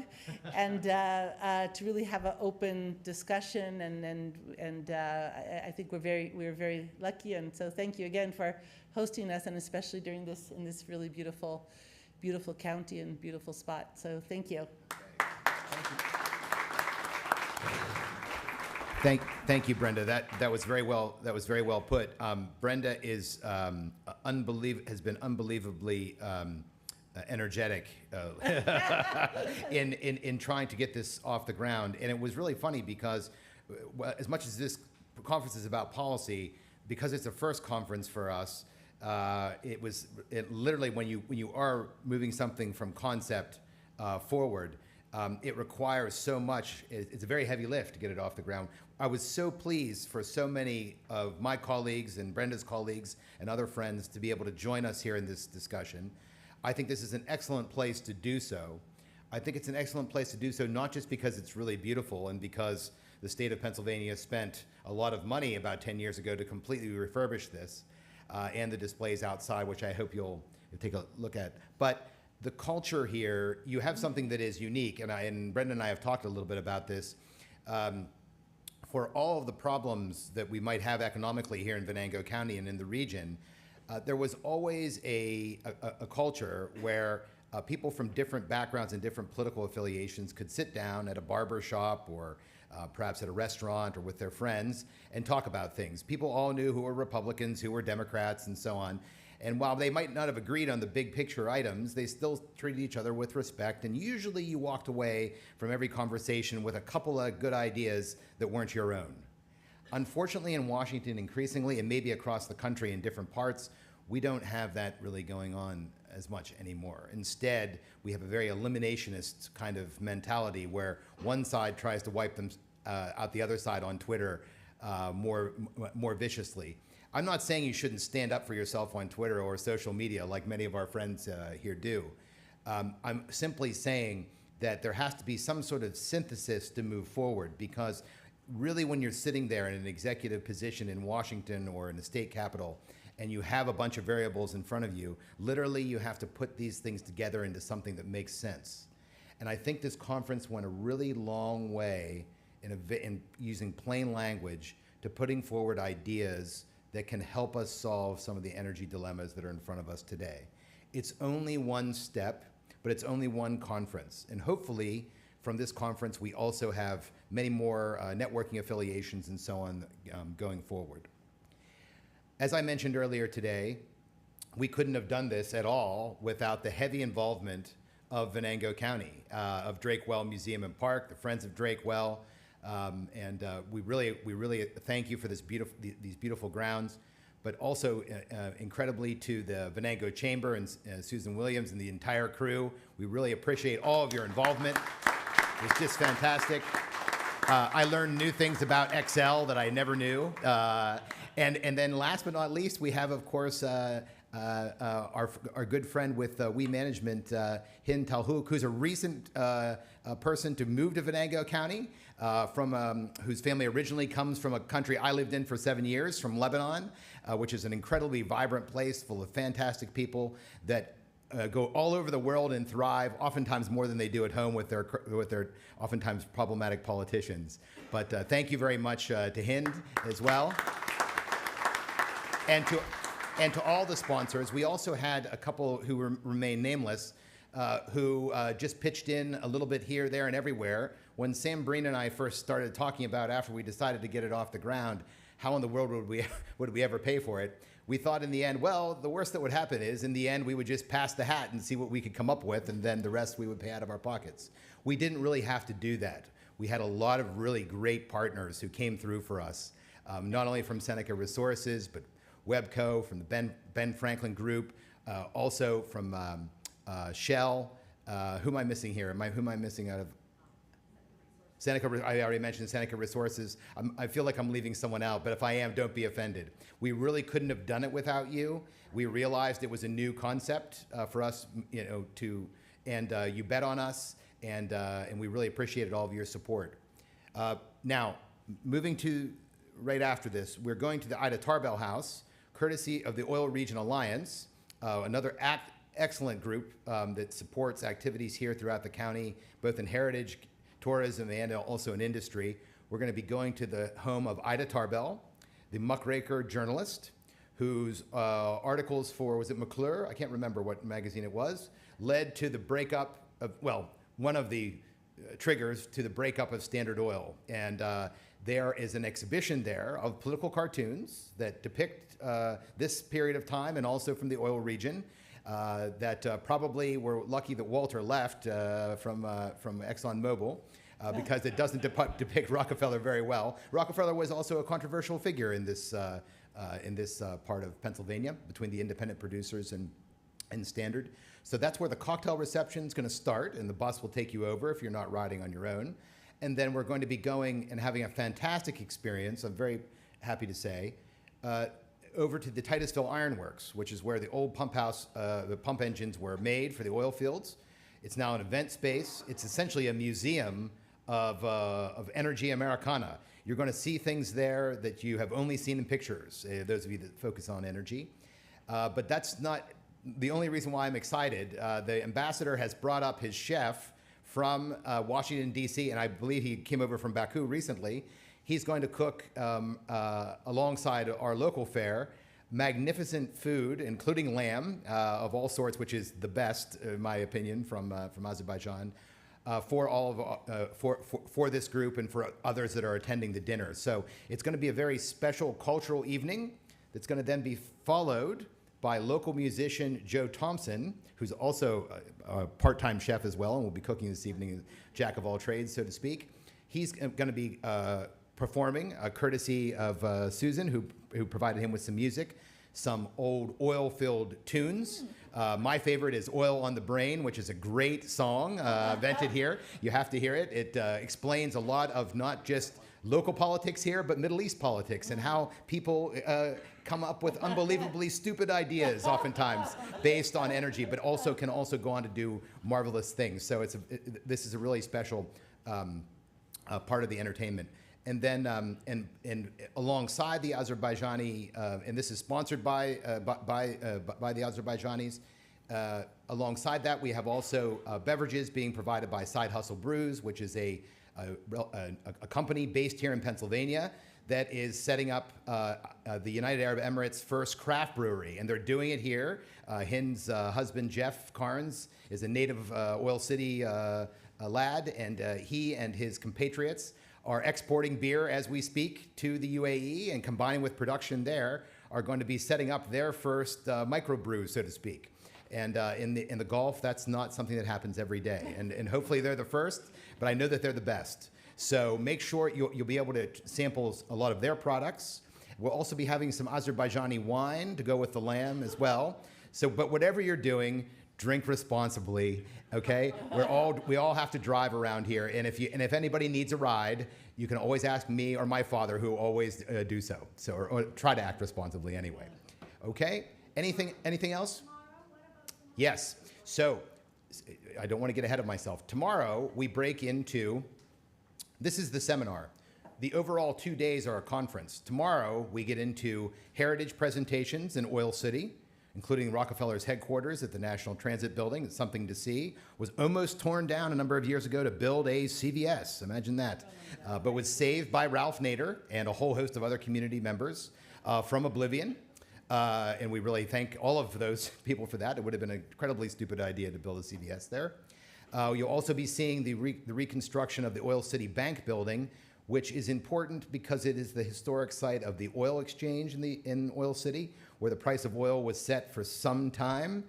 and to really have an open discussion. And I think we're very lucky. And so thank you again for hosting us, and especially during in this really beautiful county and beautiful spot. So thank you. Thank you, Brenda. That was very well put. Brenda is has been unbelievably energetic in trying to get this off the ground, and it was really funny because as much as this conference is about policy, because it's the first conference for us, it literally when you are moving something from concept forward. It requires so much. It's a very heavy lift to get it off the ground. I was so pleased for so many of my colleagues and Brenda's colleagues and other friends to be able to join us here in this discussion. I think this is an excellent place to do so. I think it's an excellent place to do so not just because it's really beautiful and because the state of Pennsylvania spent a lot of money about 10 years ago to completely refurbish this and the displays outside, which I hope you'll take a look at. But the culture here, you have something that is unique, and Brenda and I have talked a little bit about this. For all of the problems that we might have economically here in Venango County and in the region, there was always a culture where people from different backgrounds and different political affiliations could sit down at a barber shop or perhaps at a restaurant or with their friends and talk about things. People all knew who were Republicans, who were Democrats, and so on. And while they might not have agreed on the big picture items, they still treated each other with respect. And usually you walked away from every conversation with a couple of good ideas that weren't your own. Unfortunately, in Washington, increasingly, and maybe across the country in different parts, we don't have that really going on as much anymore. Instead, we have a very eliminationist kind of mentality where one side tries to wipe them out the other side on Twitter more viciously. I'm not saying you shouldn't stand up for yourself on Twitter or social media like many of our friends here do. I'm simply saying that there has to be some sort of synthesis to move forward, because really when you're sitting there in an executive position in Washington or in the state capitol and you have a bunch of variables in front of you, literally you have to put these things together into something that makes sense. And I think this conference went a really long way in using plain language to putting forward ideas that can help us solve some of the energy dilemmas that are in front of us today. It's only one step, but it's only one conference. And hopefully, from this conference, we also have many more networking affiliations and so on going forward. As I mentioned earlier today, we couldn't have done this at all without the heavy involvement of Venango County, of Drake Well Museum and Park, the Friends of Drake Well, we really thank you for these beautiful grounds, but also incredibly to the Venango Chamber and Susan Williams and the entire crew. We really appreciate all of your involvement. It's just fantastic. I learned new things about XL that I never knew. And then last but not least, we have, of course, our good friend with We Management, Hin Talhouk, who's a recent person to move to Venango County, whose family originally comes from a country I lived in for 7 years, from Lebanon, which is an incredibly vibrant place full of fantastic people that go all over the world and thrive, oftentimes more than they do at home with their oftentimes problematic politicians. But thank you very much to Hind as well. And And to all the sponsors, we also had a couple who remain nameless, who just pitched in a little bit here, there, and everywhere. When Sam Breen and I first started talking about, after we decided to get it off the ground, how in the world would we ever pay for it, we thought in the end, well, the worst that would happen is, in the end, we would just pass the hat and see what we could come up with, and then the rest we would pay out of our pockets. We didn't really have to do that. We had a lot of really great partners who came through for us, not only from Seneca Resources, but Webco, from the Ben Franklin Group, also from Shell. Who am I missing here? Who am I missing out of? Seneca, I already mentioned Seneca Resources. I feel like I'm leaving someone out, but if I am, don't be offended. We really couldn't have done it without you. We realized it was a new concept for us, and you bet on us, and we really appreciated all of your support. Now, moving to right after this, we're going to the Tarbell House, courtesy of the Oil Region Alliance, another excellent group that supports activities here throughout the county, both in heritage, tourism, and also in industry. We're going to be going to the home of Ida Tarbell, the muckraker journalist, whose articles for, was it McClure? I can't remember what magazine it was, led to the breakup of, well, one of the triggers to the breakup of Standard Oil. And there is an exhibition there of political cartoons that depict this period of time, and also from the oil region. That probably we're lucky that Walter left from ExxonMobil because it doesn't depict Rockefeller very well. Rockefeller was also a controversial figure in this part of Pennsylvania between the independent producers and Standard. So that's where the cocktail reception is going to start, and the bus will take you over if you're not riding on your own. And then we're going to be going and having a fantastic experience, I'm very happy to say, over to the Titusville Ironworks, which is where the old pump house, the pump engines were made for the oil fields. It's now an event space. It's essentially a museum of energy Americana. You're going to see things there that you have only seen in pictures, those of you that focus on energy. But that's not the only reason why I'm excited. The ambassador has brought up his chef from Washington, D.C., and I believe he came over from Baku recently. He's going to cook alongside our local fare magnificent food, including lamb of all sorts, which is the best, in my opinion, from Azerbaijan, for all of for this group and for others that are attending the dinner. So it's going to be a very special cultural evening that's going to then be followed by local musician Joe Thompson, who's also a part-time chef as well, and will be cooking this evening, jack of all trades, so to speak. He's going to be performing, courtesy of Susan, who provided him with some music, some old oil-filled tunes. My favorite is Oil on the Brain, which is a great song invented here. You have to hear it. It explains a lot of not just local politics here, but Middle East politics and how people come up with unbelievably stupid ideas oftentimes based on energy, but also can also go on to do marvelous things. So this is a really special part of the entertainment. And then, and alongside the Azerbaijani, and this is sponsored by the Azerbaijanis. Alongside that, we have also beverages being provided by Side Hustle Brews, which is a company based here in Pennsylvania that is setting up the United Arab Emirates' first craft brewery, and they're doing it here. Hind's husband, Jeff Carnes, is a native Oil City lad, and he and his compatriots are exporting beer as we speak to the UAE, and combining with production there, are going to be setting up their first microbrew, so to speak. And in the Gulf, that's not something that happens every day. And hopefully they're the first, but I know that they're the best. So make sure you'll be able to sample a lot of their products. We'll also be having some Azerbaijani wine to go with the lamb as well. So, but whatever you're doing, drink responsibly, okay? We all have to drive around here, and if anybody needs a ride, you can always ask me or my father, who always do so. So, or try to act responsibly anyway. Okay? Anything else? Yes. So, I don't want to get ahead of myself. Tomorrow we break into. This is the seminar. The overall 2 days are a conference. Tomorrow we get into heritage presentations in Oil City, including Rockefeller's headquarters at the National Transit Building. It's something to see. Was almost torn down a number of years ago to build a CVS. Imagine that. But was saved by Ralph Nader and a whole host of other community members from oblivion. And we really thank all of those people for that. It would have been an incredibly stupid idea to build a CVS there. You'll also be seeing the reconstruction of the Oil City Bank building, which is important because it is the historic site of the oil exchange in Oil City, where the price of oil was set for some time.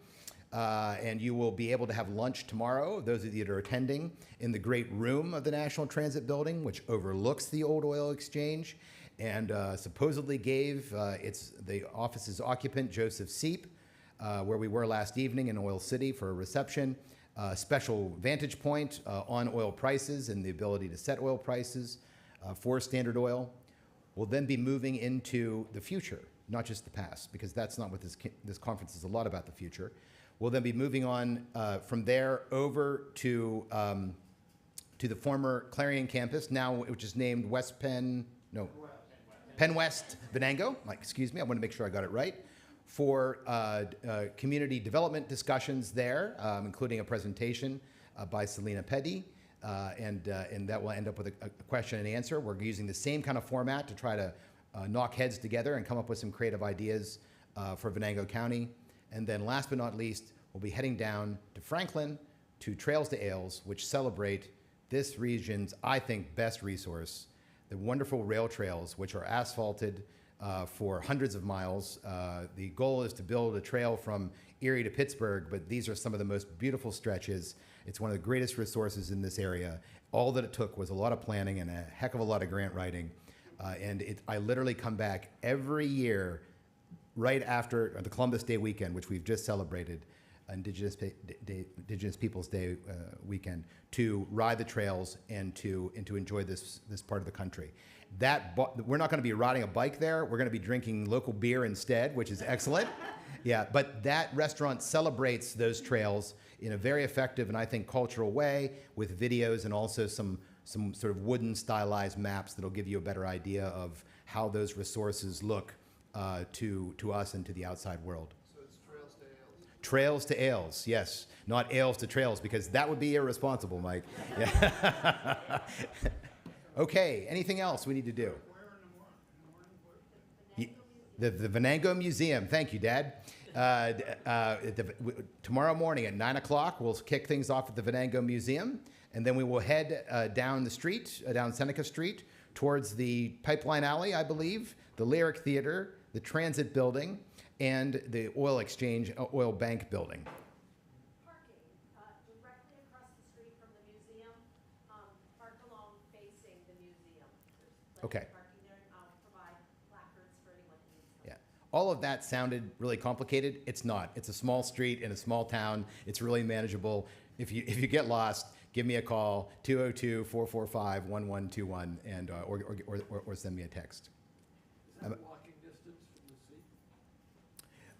And you will be able to have lunch tomorrow, those of you that are attending, in the great room of the National Transit Building, which overlooks the old oil exchange, and supposedly gave the office's occupant, Joseph Seep, where we were last evening in Oil City for a reception, special vantage point on oil prices and the ability to set oil prices for Standard Oil. We'll then be moving into the future, not just the past, because that's not what this conference is a lot about, the future. We'll then be moving on from there over to the former Clarion campus, now which is named Penn West Venango. Excuse me, I want to make sure I got it right. For community development discussions there, including a presentation by Selena Peddy, and that will end up with a question and answer. We're using the same kind of format to try to knock heads together and come up with some creative ideas for Venango County. And then last but not least, we'll be heading down to Franklin to Trails to Ales, which celebrate this region's, I think, best resource, the wonderful rail trails, which are asphalted for hundreds of miles. The goal is to build a trail from Erie to Pittsburgh, but these are some of the most beautiful stretches. It's one of the greatest resources in this area. All that it took was a lot of planning and a heck of a lot of grant writing. I literally come back every year right after the Columbus Day weekend, which we've just celebrated, Indigenous Peoples Day weekend, to ride the trails and to enjoy this part of the country. We're not going to be riding a bike there. We're going to be drinking local beer instead, which is excellent. Yeah, but that restaurant celebrates those trails in a very effective and I think cultural way, with videos and also some sort of wooden stylized maps that'll give you a better idea of how those resources look to us and to the outside world. So it's Trails to Ales? Trails to Ales, yes. Not ales to trails, because that would be irresponsible, Mike. Yeah. Okay, anything else we need to do? The Venango Museum. Thank you, Dad. Tomorrow morning at 9 o'clock, we'll kick things off at the Venango Museum, and then we will head down the street, down Seneca Street, towards the Pipeline Alley, I believe, the Lyric Theater, the Transit Building, and the Oil Exchange, Oil Bank Building. Parking, directly across the street from the museum, park along facing the museum. There's Okay. parking there, and I'll provide placards for anyone who needs them. Yeah. All of that sounded really complicated. It's not. It's a small street in a small town. It's really manageable. If you get lost, give me a call, 202-445-1121, and or send me a text. Is that walking distance from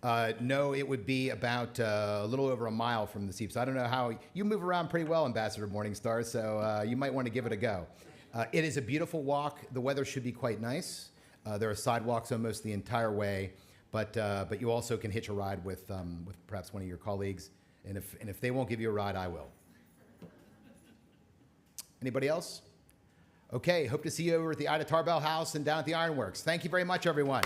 the seat? No, it would be about a little over a mile from the seat. So I don't know how you move around pretty well, Ambassador Morningstar. So you might want to give it a go. It is a beautiful walk. The weather should be quite nice. There are sidewalks almost the entire way, but you also can hitch a ride with perhaps one of your colleagues. And if they won't give you a ride, I will. Anybody else? Okay, hope to see you over at the Tarbell House and down at the Ironworks. Thank you very much, everyone.